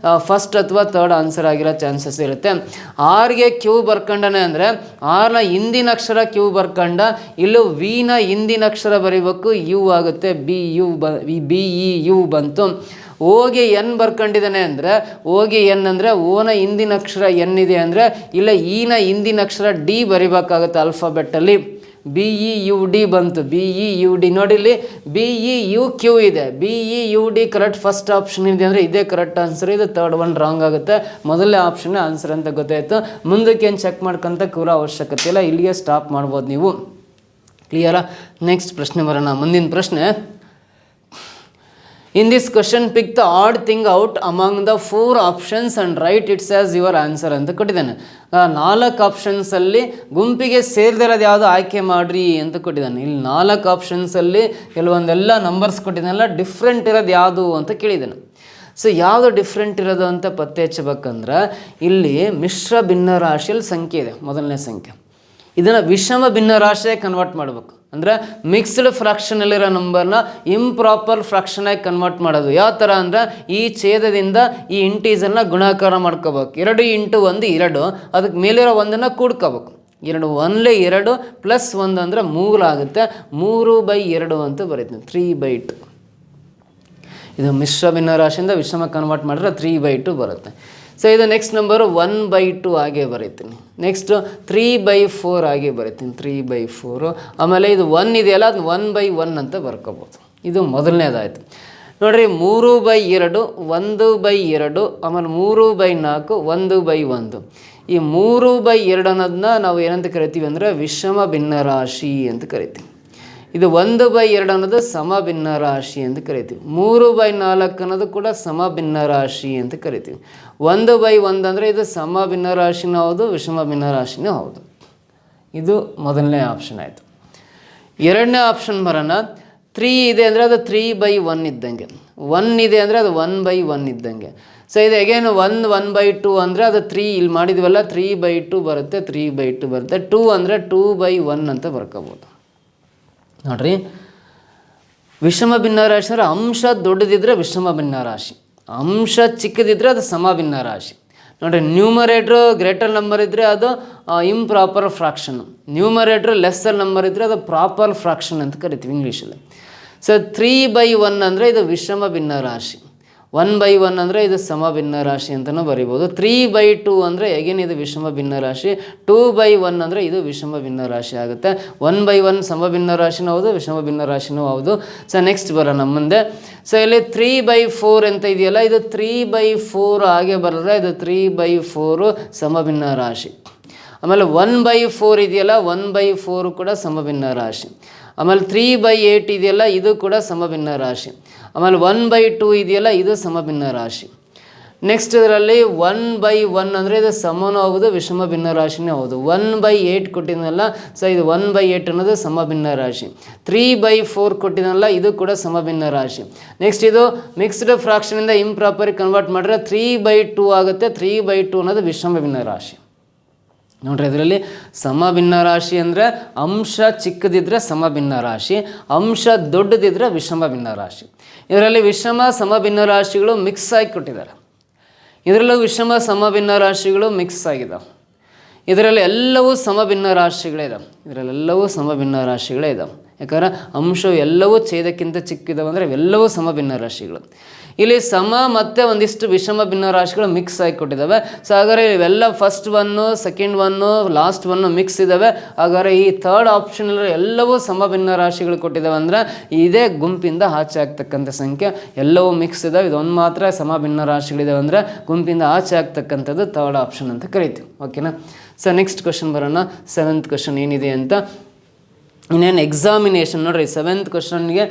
ಫಸ್ಟ್ ಅಥವಾ ಥರ್ಡ್ ಆನ್ಸರ್ ಆಗಿರೋ ಚಾನ್ಸಸ್ ಇರುತ್ತೆ. ಆರ್ಗೆ ಕ್ಯೂ ಬರ್ಕೊಂಡನೆ ಅಂದರೆ ಆರ್ನ ಹಿಂದಿನ ಅಕ್ಷರ ಕ್ಯೂ ಬರ್ಕೊಂಡ, ಇಲ್ಲೂ ವಿನ ಹಿಂದಿನ ಅಕ್ಷರ ಬರೀಬೇಕು, ಯು ಆಗುತ್ತೆ, BEU ಬಂತು. ಓಗೆ ಎನ್ ಬರ್ಕೊಂಡಿದ್ದಾನೆ ಅಂದರೆ ಓಗೆ ಎನ್ ಅಂದರೆ ಓನ ಹಿಂದಿನ ಅಕ್ಷರ ಎನ್ ಇದೆ ಅಂದರೆ ಇಲ್ಲ ಈನ ಹಿಂದಿನ ಅಕ್ಷರ ಡಿ ಬರಿಬೇಕಾಗುತ್ತೆ ಆಲ್ಫಾಬೆಟ್ಟಲ್ಲಿ. BEUD ಬಂತು, BEUD ನೋಡಿ ಇಲ್ಲಿ BEUQ ಇದೆ, BEUD ಕರೆಕ್ಟ್ ಫಸ್ಟ್ ಆಪ್ಷನ್ ಇದೆ ಅಂದರೆ ಇದೇ ಕರೆಕ್ಟ್ ಆನ್ಸರ್. ಇದು ಥರ್ಡ್ ಒನ್ ರಾಂಗ್ ಆಗುತ್ತೆ. ಮೊದಲನೇ ಆಪ್ಷನ್ ಆನ್ಸರ್ ಅಂತ ಗೊತ್ತಾಯಿತು. ಮುಂದಕ್ಕೆ ಏನು ಚೆಕ್ ಮಾಡ್ಕೊಂತ ಕೂರ ಅವಶ್ಯಕತೆ ಇಲ್ಲ, ಇಲ್ಲಿಗೆ ಸ್ಟಾಪ್ ಮಾಡ್ಬೋದು ನೀವು. ಕ್ಲಿಯರಾ? ನೆಕ್ಸ್ಟ್ ಪ್ರಶ್ನೆ ಬರೋಣ. ಮುಂದಿನ ಪ್ರಶ್ನೆ, In this question, pick the odd thing out among the 4 options and write it as your answer ಅಂತ ಕೊಟ್ಟಿದ್ದಾನೆ. 4 ಆಪ್ಷನ್ಸಲ್ಲಿ ಗುಂಪಿಗೆ ಸೇರಿದಿರೋದು ಯಾವುದು ಆಯ್ಕೆ ಮಾಡಿರಿ ಅಂತ ಕೊಟ್ಟಿದ್ದಾನೆ. ಇಲ್ಲಿ 4 ಆಪ್ಷನ್ಸಲ್ಲಿ ಕೆಲವೊಂದೆಲ್ಲ ನಂಬರ್ಸ್ ಕೊಟ್ಟಿದ್ದಾನೆಲ್ಲ ಡಿಫ್ರೆಂಟ್ ಇರೋದು ಯಾವುದು ಅಂತ ಕೇಳಿದ್ದಾನೆ. ಸೊ ಯಾವುದು ಡಿಫ್ರೆಂಟ್ ಇರೋದು ಅಂತ ಪತ್ತೆ ಹಚ್ಚಬೇಕಂದ್ರೆ ಇಲ್ಲಿ ಮಿಶ್ರ ಭಿನ್ನರಾಶಿಯಲ್ಲಿ ಸಂಖ್ಯೆ ಇದೆ, ಮೊದಲನೇ ಸಂಖ್ಯೆ. ಇದನ್ನು ವಿಷಮ ಭಿನ್ನರಾಶಿಯಾಗಿ ಕನ್ವರ್ಟ್ ಮಾಡಬೇಕು. ಅಂದರೆ ಮಿಕ್ಸ್ಡ್ ಫ್ರಾಕ್ಷನಲ್ಲಿರೋ ನಂಬರ್ನ ಇಂಪ್ರಾಪರ್ ಫ್ರಾಕ್ಷನಾಗಿ ಕನ್ವರ್ಟ್ ಮಾಡೋದು ಯಾವ ಥರ ಅಂದರೆ ಈ ಛೇದದಿಂದ ಈ ಇಂಟೀಜರ್ನ ಗುಣಾಕಾರ ಮಾಡ್ಕೋಬೇಕು. 2 × 1 2, ಅದಕ್ಕೆ ಮೇಲಿರೋ ಒಂದನ್ನು ಕೂಡ್ಕೋಬೇಕು. 2 1 2 ಪ್ಲಸ್ 1 ಅಂದರೆ 3 ಆಗುತ್ತೆ. 3/2 ಅಂತ ಬರೀತೀನಿ, 3/2. ಇದು ಮಿಶ್ರ ಭಿನ್ನರಾಶಿಯಿಂದ ವಿಷಮ ಕನ್ವರ್ಟ್ ಮಾಡಿದ್ರೆ 3/2 ಬರುತ್ತೆ. ಸೊ ಇದು ನೆಕ್ಸ್ಟ್ ನಂಬರು 1/2 ಆಗೇ ಬರೀತೀನಿ. ನೆಕ್ಸ್ಟು 3/4 ಆಗೇ ಬರೀತೀನಿ, 3/4. ಆಮೇಲೆ ಇದು 1 ಇದೆಯಲ್ಲ ಅದು 1/1 ಅಂತ ಬರ್ಕೋಬೋದು. ಇದು ಮೊದಲನೇದಾಯಿತು. ನೋಡಿರಿ 3/2 1/2, ಆಮೇಲೆ 3/4 1/1. ಈ 3/2 ಅನ್ನೋದನ್ನ ನಾವು ಏನಂತ ಕರಿತೀವಿ ಅಂದರೆ ವಿಷಮ ಭಿನ್ನರಾಶಿ ಅಂತ ಕರಿತೀವಿ. ಇದು 1/2 ಅನ್ನೋದು ಸಮ ಭಿನ್ನರಾಶಿ ಅಂತ ಕರಿತೀವಿ. 3/4 ಅನ್ನೋದು ಕೂಡ ಸಮ ಭಿನ್ನರಾಶಿ ಅಂತ ಕರಿತೀವಿ. 1/1 ಅಂದರೆ ಇದು ಸಮ ಭಿನ್ನರಾಶಿನೂ ಹೌದು, ವಿಷಮ ಭಿನ್ನರಾಶಿನೂ ಹೌದು. ಇದು ಮೊದಲನೇ ಆಪ್ಷನ್ ಆಯಿತು. ಎರಡನೇ ಆಪ್ಷನ್ ಬರೋಣ. 3 ಇದೆ ಅಂದರೆ ಅದು 3/1 ಇದ್ದಂಗೆ, 1 ಇದೆ ಅಂದರೆ ಅದು 1/1 ಇದ್ದಂಗೆ. ಸೊ ಇದು ಅಗೇನ್ 1/2 ಅಂದರೆ ಅದು 3 ಇಲ್ಲಿ ಮಾಡಿದ್ವಲ್ಲ 3/2 ಬರುತ್ತೆ, 3/2 ಬರುತ್ತೆ. 2 ಅಂದರೆ 2/1 ಅಂತ ಬರ್ಕೋಬೋದು. ನೋಡ್ರಿ, ವಿಷಮ ಭಿನ್ನರಾಶಿ ಅಂದರೆ ಅಂಶ ದೊಡ್ಡದಿದ್ರೆ ವಿಷಮ ಭಿನ್ನರಾಶಿ, ಅಂಶ ಚಿಕ್ಕದಿದ್ರೆ ಅದು ಸಮ ಭಿನ್ನರಾಶಿ. ನೋಡಿರಿ, ನ್ಯೂಮರೇಟ್ರು ಗ್ರೇಟರ್ ನಂಬರ್ ಇದ್ದರೆ ಅದು improper fraction, numerator lesser number ಇದ್ದರೆ ಅದು ಪ್ರಾಪರ್ ಫ್ರಾಕ್ಷನ್ ಅಂತ ಕರಿತೀವಿ ಇಂಗ್ಲೀಷಲ್ಲಿ. ಸೊ 3/1 ಅಂದರೆ ಇದು ವಿಷಮ ಭಿನ್ನರಾಶಿ, 1/1 ಅಂದರೆ ಇದು ಸಮ ಭಿನ್ನರಾಶಿ ಅಂತಲೂ ಬರಿಬೋದು. 3/2 ಅಂದರೆ ಎಗೇನ್ ಇದು ವಿಷಮ ಭಿನ್ನರಾಶಿ, 2/1 ಅಂದರೆ ಇದು ವಿಷಮ ಭಿನ್ನರಾಶಿ ಆಗುತ್ತೆ. 1/1 ಸಮ ಭಿನ್ನರಾಶಿನೂ ಹೌದು, ವಿಷಮ ಭಿನ್ನರಾಶಿನೂ ಹೌದು. ಸೊ ನೆಕ್ಸ್ಟ್ ಬರೋಣ ಮುಂದೆ. ಸೊ ಇಲ್ಲಿ 3/4 ಅಂತ ಇದೆಯಲ್ಲ, ಇದು 3/4 ಹಾಗೆ ಬರೋದ್ರೆ ಇದು 3/4 ಸಮ ಭಿನ್ನರಾಶಿ. ಆಮೇಲೆ 1/4 ಇದೆಯಲ್ಲ, 1/4 ಕೂಡ ಸಮ ಭಿನ್ನರಾಶಿ. ಆಮೇಲೆ 3/8 ಇದೆಯಲ್ಲ, ಇದು ಕೂಡ ಸಮ ಭಿನ್ನರಾಶಿ. ಆಮೇಲೆ 1/2 ಇದೆಯಲ್ಲ, ಇದು ಸಮ ಭಿನ್ನರಾಶಿ. ನೆಕ್ಸ್ಟ್ ಇದರಲ್ಲಿ 1/1 ಅಂದರೆ ಇದು ಸಮನೂ ಹೌದು, ವಿಷಮ ಭಿನ್ನರಾಶಿನೇ ಹೌದು. 1/8 ಕೊಟ್ಟಿದ್ನಲ್ಲ, ಸೊ ಇದು 1/8 ಅನ್ನೋದು ಸಮ ಭಿನ್ನರಾಶಿ. 3/4 ಕೊಟ್ಟಿದ್ನಲ್ಲ, ಇದು ಕೂಡ ಸಮ ಭಿನ್ನರಾಶಿ. ನೆಕ್ಸ್ಟ್ ಇದು ಮಿಕ್ಸ್ಡ್ ಫ್ರಾಕ್ಷನಿಂದ ಇಂಪ್ರಾಪರ್ ಕನ್ವರ್ಟ್ ಮಾಡಿದ್ರೆ 3/2 ಆಗುತ್ತೆ. 3/2 ಅನ್ನೋದು ವಿಷಮ ಭಿನ್ನರಾಶಿ. ನೋಡ್ರಿ, ಇದರಲ್ಲಿ ಸಮ ಭಿನ್ನರಾಶಿ ಅಂದರೆ ಅಂಶ ಚಿಕ್ಕದಿದ್ದರೆ ಸಮ ಭಿನ್ನರಾಶಿ, ಅಂಶ ದೊಡ್ಡದಿದ್ದರೆ ವಿಷಮ ಭಿನ್ನರಾಶಿ. ಇದರಲ್ಲಿ ವಿಷಮ ಸಮ ಭಿನ್ನರಾಶಿಗಳು ಮಿಕ್ಸ್ ಆಗಿ ಕೊಟ್ಟಿದ್ದಾರೆ. ಇದರಲ್ಲೂ ವಿಷಮ ಸಮ ಭಿನ್ನರಾಶಿಗಳು ಮಿಕ್ಸ್ ಆಗಿದ್ದಾವೆ. ಇದರಲ್ಲಿ ಎಲ್ಲವೂ ಸಮ ಭಿನ್ನರಾಶಿಗಳೇ ಇದ್ದಾವೆ. ಇದರಲ್ಲೆಲ್ಲವೂ ಸಮ ಭಿನ್ನರಾಶಿಗಳೇ ಇದ್ದಾವೆ. ಯಾಕಂದರೆ ಅಂಶವು ಎಲ್ಲವೂ ಛೇದಕ್ಕಿಂತ ಚಿಕ್ಕಿದಾವೆ ಅಂದರೆ ಇವೆಲ್ಲವೂ ಸಮಭಿನ್ನ ರಾಶಿಗಳು. ಇಲ್ಲಿ ಸಮ ಮತ್ತು ಒಂದಿಷ್ಟು ವಿಷಮ ಭಿನ್ನ ರಾಶಿಗಳು ಮಿಕ್ಸ್ ಆಗಿ ಕೊಟ್ಟಿದ್ದಾವೆ. ಸೊ ಹಾಗಾದರೆ ಇವೆಲ್ಲ first one, second one, last one mix ಇದ್ದಾವೆ. ಹಾಗಾದರೆ ಈ ಥರ್ಡ್ ಆಪ್ಷನಲ್ಲಿ ಎಲ್ಲವೂ ಸಮಭಿನ್ನ ರಾಶಿಗಳು ಕೊಟ್ಟಿದ್ದಾವೆ ಅಂದರೆ ಇದೇ ಗುಂಪಿಂದ ಆಚೆ ಆಗ್ತಕ್ಕಂಥ ಸಂಖ್ಯೆ. ಎಲ್ಲವೂ ಮಿಕ್ಸ್ ಇದ್ದಾವೆ, ಇದೊಂದು ಮಾತ್ರ ಸಮಭಿನ್ನ ರಾಶಿಗಳಿದ್ದಾವೆ ಅಂದರೆ ಗುಂಪಿಂದ ಆಚೆ ಆಗ್ತಕ್ಕಂಥದ್ದು ಥರ್ಡ್ ಆಪ್ಷನ್ ಅಂತ ಕರಿತೀವಿ. ಓಕೆನಾ. ಸೊ ನೆಕ್ಸ್ಟ್ ಕ್ವಶನ್ ಬರೋಣ. 7th ಕ್ವಶನ್ ಏನಿದೆ ಅಂತ. ಇನ್ನೇನು ಎಕ್ಸಾಮಿನೇಷನ್ ನೋಡಿರಿ, 7th ಕ್ವಶನ್ಗೆ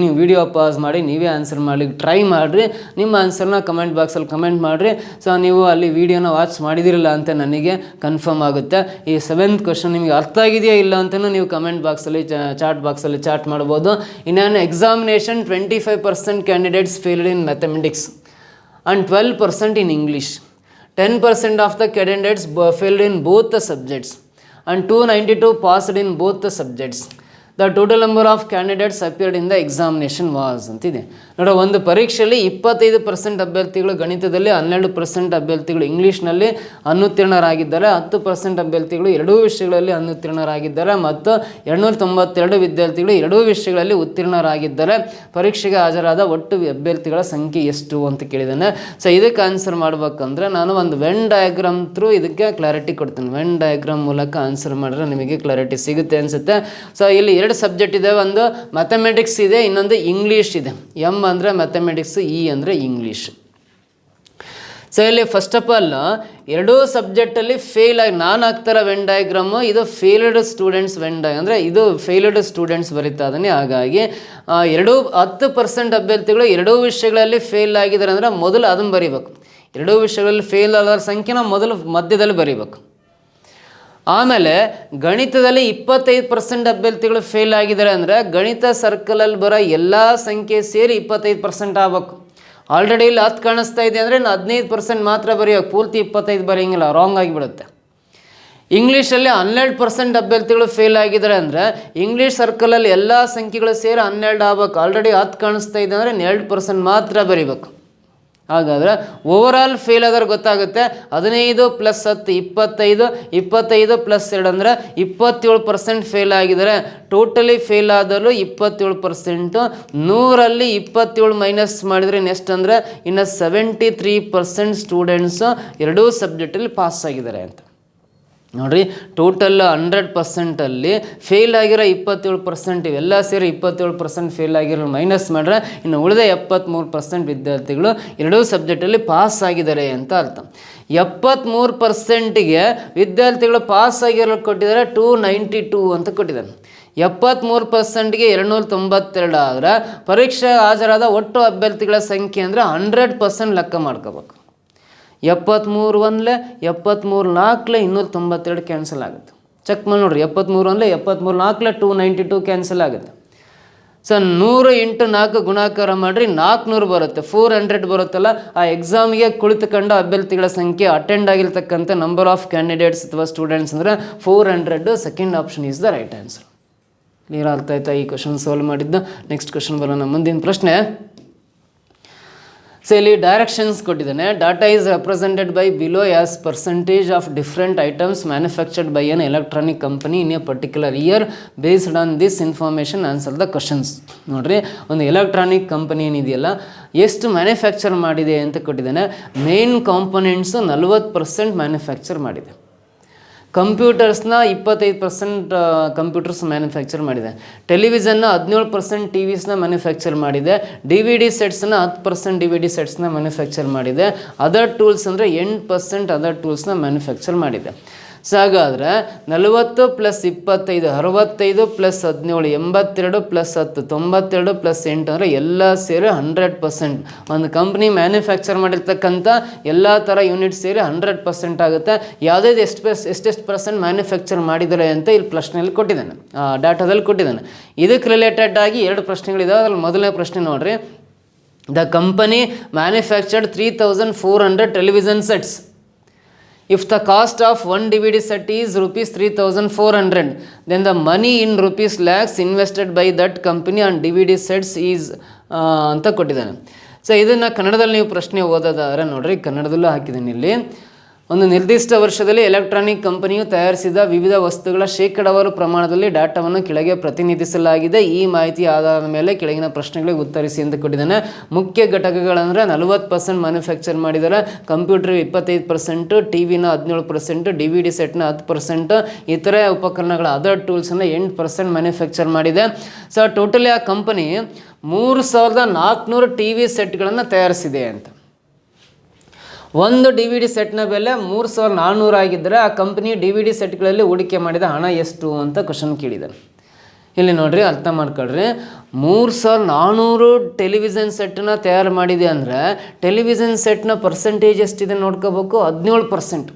ನೀವು ವಿಡಿಯೋ ಪಾಸ್ ಮಾಡಿ ನೀವೇ ಆನ್ಸರ್ ಮಾಡಲಿಕ್ಕೆ ಟ್ರೈ ಮಾಡಿರಿ. ನಿಮ್ಮ ಆನ್ಸರ್ನ ಕಮೆಂಟ್ ಬಾಕ್ಸಲ್ಲಿ ಕಮೆಂಟ್ ಮಾಡಿರಿ. ಸೊ ನೀವು ಅಲ್ಲಿ ವಿಡಿಯೋನ ವಾಚ್ ಮಾಡಿದಿರಲ್ಲ ಅಂತ ನನಗೆ ಕನ್ಫರ್ಮ್ ಆಗುತ್ತೆ. ಈ 7th ಕ್ವಶನ್ ನಿಮಗೆ ಅರ್ಥ ಆಗಿದೆಯಾ ಇಲ್ಲ ಅಂತಲೂ ನೀವು ಕಮೆಂಟ್ ಬಾಕ್ಸಲ್ಲಿ ಚಾಟ್ ಬಾಕ್ಸಲ್ಲಿ ಚಾಟ್ ಮಾಡ್ಬೋದು. ಇನ್ನೇನು examination 25% candidates failed in mathematics and 12% in English. 10% of the candidates failed in both the subjects and 292 passed in both the subjects. The total number of candidates appeared in the examination was ಅಂತಿದೆ. ನೋಡೋ, ಒಂದು ಪರೀಕ್ಷೆಯಲ್ಲಿ 25% ಅಭ್ಯರ್ಥಿಗಳು ಗಣಿತದಲ್ಲಿ, 12% ಅಭ್ಯರ್ಥಿಗಳು ಇಂಗ್ಲೀಷ್ನಲ್ಲಿ ಅನುತ್ತೀರ್ಣರಾಗಿದ್ದಾರೆ, 10% ಅಭ್ಯರ್ಥಿಗಳು ಎರಡೂ ವಿಷಯಗಳಲ್ಲಿ ಅನುತ್ತೀರ್ಣರಾಗಿದ್ದಾರೆ ಮತ್ತು 292 ವಿದ್ಯಾರ್ಥಿಗಳು ಎರಡೂ ವಿಷಯಗಳಲ್ಲಿ ಉತ್ತೀರ್ಣರಾಗಿದ್ದಾರೆ. ಪರೀಕ್ಷೆಗೆ ಹಾಜರಾದ ಒಟ್ಟು ಅಭ್ಯರ್ಥಿಗಳ ಸಂಖ್ಯೆ ಎಷ್ಟು ಅಂತ ಕೇಳಿದ್ದಾನೆ. ಸೊ ಇದಕ್ಕೆ ಆನ್ಸರ್ ಮಾಡ್ಬೇಕಂದ್ರೆ ನಾನು ಒಂದು ವೆನ್ ಡಯಾಗ್ರಾಮ್ ಥ್ರೂ ಇದಕ್ಕೆ ಕ್ಲಾರಿಟಿ ಕೊಡ್ತೀನಿ. ವೆನ್ ಡಯಾಗ್ರಾಮ್ ಮೂಲಕ ಆನ್ಸರ್ ಮಾಡಿದ್ರೆ ನಿಮಗೆ ಕ್ಲಾರಿಟಿ ಸಿಗುತ್ತೆ ಅನಿಸುತ್ತೆ. ಸೊ ಇಲ್ಲಿ 2 ಸಬ್ಜೆಕ್ಟ್ ಇದೆ, ಒಂದು ಮ್ಯಾಥಮೆಟಿಕ್ಸ್ ಇದೆ, ಇನ್ನೊಂದು ಇಂಗ್ಲೀಷ್ ಇದೆ. ಎಮ್ ಅಂದರೆ ಮ್ಯಾಥಮೆಟಿಕ್ಸ್, ಇ ಅಂದರೆ ಇಂಗ್ಲೀಷ್. ಸೊ ಇಲ್ಲಿ ಫಸ್ಟ್ ಆಫ್ ಆಲ್ ಎರಡೂ ಸಬ್ಜೆಕ್ಟಲ್ಲಿ ಫೇಲ್ ಆಗಿ ನಾನು ಹಾಕ್ತಾರ ವೆನ್ ಡಯಾಗ್ರಾಮು, ಇದು ಫೇಲ್ಡ್ ಸ್ಟೂಡೆಂಟ್ಸ್ ವೆನ್ ಡಯಾಗ್ರಾಮ್ ಅಂದರೆ ಇದು ಫೇಲ್ಡ್ ಸ್ಟೂಡೆಂಟ್ಸ್ ಬರೀತಾ ಇದ್ದಾನೆ. ಹಾಗಾಗಿ 10% ಅಭ್ಯರ್ಥಿಗಳು ಎರಡೂ ವಿಷಯಗಳಲ್ಲಿ ಫೇಲ್ ಆಗಿದ್ದಾರೆ ಅಂದರೆ ಮೊದಲು ಅದನ್ನು ಬರೀಬೇಕು. ಎರಡೂ ವಿಷಯಗಳಲ್ಲಿ ಫೇಲ್ ಆದರ ಸಂಖ್ಯೆನ ಮೊದಲು ಮಧ್ಯದಲ್ಲಿ ಬರೀಬೇಕು. ಆಮೇಲೆ ಗಣಿತದಲ್ಲಿ 25% ಅಭ್ಯರ್ಥಿಗಳು ಫೇಲ್ ಆಗಿದ್ದಾರೆ ಅಂದರೆ ಗಣಿತ ಸರ್ಕಲಲ್ಲಿ ಬರೋ ಎಲ್ಲ ಸಂಖ್ಯೆ ಸೇರಿ 25% ಆಗಬೇಕು. ಆಲ್ರೆಡಿ ಇಲ್ಲಿ 10 ಕಾಣಿಸ್ತಾ ಇದೆ ಅಂದರೆ 15% ಮಾತ್ರ ಬರೆಯೋಕೆ, ಪೂರ್ತಿ 25 ಬರೆಯೋಂಗಿಲ್ಲ, ರಾಂಗ್ ಆಗಿಬಿಡುತ್ತೆ. ಇಂಗ್ಲೀಷಲ್ಲಿ 12% ಅಭ್ಯರ್ಥಿಗಳು ಫೇಲ್ ಆಗಿದ್ದಾರೆ ಅಂದರೆ ಇಂಗ್ಲೀಷ್ ಸರ್ಕಲಲ್ಲಿ ಎಲ್ಲ ಸಂಖ್ಯೆಗಳು ಸೇರಿ 12 ಆಗಬೇಕು. ಆಲ್ರೆಡಿ 10 ಕಾಣಿಸ್ತಾ ಇದೆ ಅಂದರೆ 2% ಮಾತ್ರ ಬರೀಬೇಕು. ಹಾಗಾದರೆ ಓವರಾಲ್ ಫೇಲ್ ಆದ್ರೆ ಗೊತ್ತಾಗುತ್ತೆ. 15 + 10 25, 25 + 2 ಅಂದರೆ 27% ಫೇಲ್ ಆಗಿದ್ದಾರೆ. ಟೋಟಲಿ ಫೇಲ್ ಆದರೂ 27%. 100ರಲ್ಲಿ 27 ಮೈನಸ್ ಮಾಡಿದರೆ ನೆಕ್ಸ್ಟ್ ಅಂದರೆ ಇನ್ನು 73% ಸ್ಟೂಡೆಂಟ್ಸು ಎರಡೂ ಸಬ್ಜೆಕ್ಟಲ್ಲಿ ಪಾಸ್ ಆಗಿದ್ದಾರೆ ಅಂತ. ನೋಡಿರಿ, ಟೋಟಲ್ 100%ಅಲ್ಲಿ ಫೇಲ್ ಆಗಿರೋ 27%, ಇವೆಲ್ಲ ಸೇರಿ 27% ಫೇಲ್ ಆಗಿರೋ ಮೈನಸ್ ಮಾಡಿದ್ರೆ ಇನ್ನು ಉಳಿದ 73% ವಿದ್ಯಾರ್ಥಿಗಳು ಎರಡೂ ಸಬ್ಜೆಕ್ಟಲ್ಲಿ ಪಾಸ್ ಆಗಿದ್ದಾರೆ ಅಂತ ಅರ್ಥ. 73%ಗೆ ವಿದ್ಯಾರ್ಥಿಗಳು ಪಾಸ್ ಆಗಿರೋ ಕೊಟ್ಟಿದ್ದಾರೆ 292 ಅಂತ ಕೊಟ್ಟಿದ್ದಾರೆ. 73%ಗೆ 292 ಆದರೆ ಪರೀಕ್ಷೆ ಹಾಜರಾದ ಒಟ್ಟು ಅಭ್ಯರ್ಥಿಗಳ ಸಂಖ್ಯೆ ಅಂದರೆ 100% ಲೆಕ್ಕ ಮಾಡ್ಕೋಬೇಕು. 73 1 73 4 292 ಕ್ಯಾನ್ಸಲ್ ಆಗುತ್ತೆ. ಚೆಕ್ ಮಾಡಿ ನೋಡಿರಿ, 73 1 73 4 292 ಕ್ಯಾನ್ಸಲ್ ಆಗುತ್ತೆ. ಸೊ 100 × 4 ಗುಣಾಕಾರ ಮಾಡಿರಿ, 400 ಬರುತ್ತೆ, 400 ಬರುತ್ತಲ್ಲ. ಆ ಎಕ್ಸಾಮಿಗೆ ಕುಳಿತುಕೊಂಡ ಅಭ್ಯರ್ಥಿಗಳ ಸಂಖ್ಯೆ, ಅಟೆಂಡ್ ಆಗಿರ್ತಕ್ಕಂಥ ನಂಬರ್ ಆಫ್ ಕ್ಯಾಂಡಿಡೇಟ್ಸ್ ಅಥವಾ ಸ್ಟೂಡೆಂಟ್ಸ್ ಅಂದರೆ 400. Second option is the right answer. Clear ಆಗ್ತಾ ಆಯ್ತಾ ಈ ಕ್ವಶನ್ ಸಾಲ್ವ್ ಮಾಡಿದ್ದು? ನೆಕ್ಸ್ಟ್ ಕ್ವಶನ್ ಬರೋಣ. ಮುಂದಿನ ಪ್ರಶ್ನೆ. ಸೊ ಇಲ್ಲಿ ಡೈರೆಕ್ಷನ್ಸ್ ಕೊಟ್ಟಿದ್ದಾನೆ. Data is represented by below as percentage of different items manufactured by N electronic company in a particular year. Based on this information answer the questions. ನೋಡಿರಿ, ಒಂದು electronic company ಏನಿದೆಯಲ್ಲ ಎಷ್ಟು manufacture ಮಾಡಿದೆ ಅಂತ ಕೊಟ್ಟಿದ್ದಾನೆ. Main components 40% manufacture ಮಾಡಿದೆ. ಕಂಪ್ಯೂಟರ್ಸ್ನ 25% computers manufacture ಮಾಡಿದೆ. ಟೆಲಿವಿಷನ್ನ 17% T ವಿಸ್ನ manufacture ಮಾಡಿದೆ. DVD ಸೆಟ್ಸ್ನ 10% DVD ಸೆಟ್ಸ್ನ ಮ್ಯಾನುಫ್ಯಾಕ್ಚರ್ ಮಾಡಿದೆ. ಅದರ್ ಟೂಲ್ಸ್ ಅಂದರೆ 8% ಅದರ್ ಟೂಲ್ಸ್ನ ಮ್ಯಾನುಫ್ಯಾಕ್ಚರ್ ಮಾಡಿದೆ. ಸೊ ಹಾಗಾದರೆ 40 + 25 65 + 17 82 + 10 92 + 8 ಅಂದರೆ ಎಲ್ಲ ಸೇರಿ 100%. ಒಂದು ಕಂಪ್ನಿ ಮ್ಯಾನುಫ್ಯಾಕ್ಚರ್ ಮಾಡಿರ್ತಕ್ಕಂಥ ಎಲ್ಲ ಥರ ಯೂನಿಟ್ ಸೇರಿ 100% ಆಗುತ್ತೆ. ಯಾವುದೇ ಎಷ್ಟೆಷ್ಟು ಪರ್ಸೆಂಟ್ ಮ್ಯಾನುಫ್ಯಾಕ್ಚರ್ ಮಾಡಿದ್ದಾರೆ ಅಂತ ಇಲ್ಲಿ ಪ್ರಶ್ನೆಯಲ್ಲಿ ಕೊಟ್ಟಿದ್ದಾನೆ, ಡಾಟಾದಲ್ಲಿ ಕೊಟ್ಟಿದ್ದಾನೆ. ಇದಕ್ಕೆ ರಿಲೇಟೆಡ್ ಆಗಿ 2 ಪ್ರಶ್ನೆಗಳಿದಾವೆ. ಅದ್ರಲ್ಲಿ ಮೊದಲನೇ ಪ್ರಶ್ನೆ ನೋಡಿರಿ. The company manufactured 3400 television sets. If the cost of one DVD set is rupees 3400, then the money in rupees lakhs invested by that company on DVD sets is ಅಂತ ಕೊಟ್ಟಿದ್ದಾನೆ. ಸೊ ಇದನ್ನು ಕನ್ನಡದಲ್ಲಿ ನೀವು ಪ್ರಶ್ನೆ ಓದೋದಾದ್ರೆ ನೋಡ್ರಿ, ಕನ್ನಡದಲ್ಲೂ ಹಾಕಿದ್ದೀನಿ ಇಲ್ಲಿ. ಒಂದು ನಿರ್ದಿಷ್ಟ ವರ್ಷದಲ್ಲಿ ಎಲೆಕ್ಟ್ರಾನಿಕ್ ಕಂಪನಿಯು ತಯಾರಿಸಿದ ವಿವಿಧ ವಸ್ತುಗಳ ಶೇಕಡಾವಾರು ಪ್ರಮಾಣದಲ್ಲಿ ಡಾಟಾವನ್ನು ಕೆಳಗೆ ಪ್ರತಿನಿಧಿಸಲಾಗಿದೆ. ಈ ಮಾಹಿತಿಯ ಆಧಾರದ ಮೇಲೆ ಕೆಳಗಿನ ಪ್ರಶ್ನೆಗಳಿಗೆ ಉತ್ತರಿಸಿ ಅಂತ ಕೊಟ್ಟಿದ್ದಾನೆ. ಮುಖ್ಯ ಘಟಕಗಳಂದರೆ 40% ಮ್ಯಾನುಫ್ಯಾಕ್ಚರ್ ಮಾಡಿದ್ದಾರೆ, ಕಂಪ್ಯೂಟರ್ 25%, ಟಿ ವಿನ 17%, DVD ಸೆಟ್ನ 10%, ಇತರೆ ಉಪಕರಣಗಳ ಅದರ್ ಟೂಲ್ಸನ್ನು 8% ಮ್ಯಾನುಫ್ಯಾಕ್ಚರ್ ಮಾಡಿದೆ. ಸೊ ಟೋಟಲಿ ಆ ಕಂಪನಿ 3400 TV ಸೆಟ್ಗಳನ್ನು ತಯಾರಿಸಿದೆ ಅಂತ. ಒಂದು DVD ಸೆಟ್ನ ಬೆಲೆ 3400 ಆಗಿದ್ದರೆ ಆ ಕಂಪನಿ DVD ಸೆಟ್ಗಳಲ್ಲಿ ಹೂಡಿಕೆ ಮಾಡಿದ ಹಣ ಎಷ್ಟು ಅಂತ ಕ್ವಶನ್ ಕೇಳಿದ್ದಾನೆ. ಇಲ್ಲಿ ನೋಡ್ರಿ, ಅರ್ಥ ಮಾಡ್ಕೊಳ್ರಿ. 3400 ಟೆಲಿವಿಷನ್ ಸೆಟ್ನ ತಯಾರು ಮಾಡಿದೆ ಅಂದರೆ ಟೆಲಿವಿಷನ್ ಸೆಟ್ನ ಪರ್ಸೆಂಟೇಜ್ ಎಷ್ಟಿದೆ ನೋಡ್ಕೋಬೇಕು. 17%.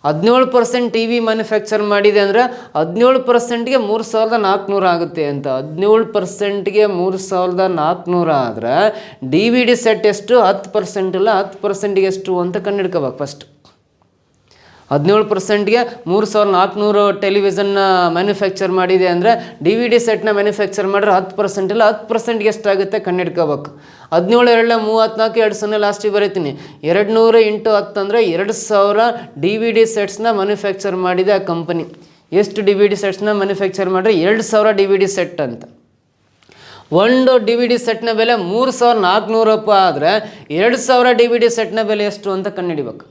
17% ಟಿ ವಿ ಮ್ಯಾನುಫ್ಯಾಕ್ಚರ್ ಮಾಡಿದೆ ಅಂದರೆ 17%ಗೆ 3400 ಆಗುತ್ತೆ ಅಂತ. 17%ಗೆ 3400 ಆದರೆ DVD ಸೆಟ್ ಎಷ್ಟು? 10% ಇಲ್ಲ, 10%ಗೆ ಎಷ್ಟು ಅಂತ ಕಂಡುಹಿಡ್ಕೋಬೇಕು ಫಸ್ಟ್. 17%ಗೆ 3400 ಟೆಲಿವಿಷನ್ನ ಮ್ಯಾನುಫ್ಯಾಕ್ಚರ್ ಮಾಡಿದೆ ಅಂದರೆ DVD ಸೆಟ್ನ ಮ್ಯಾನುಫ್ಯಾಕ್ಚರ್ ಮಾಡಿದ್ರೆ 10% ಇಲ್ಲ, 10%ಗೆ ಎಷ್ಟಾಗುತ್ತೆ ಕಂಡುಹಿಡ್ಕೋಬೇಕು. 17 34 20 ಲಾಸ್ಟಿಗೆ ಬರೀತೀನಿ. 200 × 10 ಅಂದರೆ 2000 DVD ಸೆಟ್ಸ್ನ ಮ್ಯಾನುಫ್ಯಾಕ್ಚರ್ ಮಾಡಿದೆ ಆ ಕಂಪನಿ. ಎಷ್ಟು DVD ಸೆಟ್ಸ್ನ ಮ್ಯಾನುಫ್ಯಾಕ್ಚರ್ ಮಾಡಿದ್ರೆ 2000 DVD ಸೆಟ್ ಅಂತ. ಒಂದು DVD ಸೆಟ್ನ ಬೆಲೆ 3400 ರೂಪಾಯಿ ಆದರೆ 2000 DVD ಸೆಟ್ನ ಬೆಲೆ ಎಷ್ಟು ಅಂತ ಕಂಡುಹಿಡಿಬೇಕು.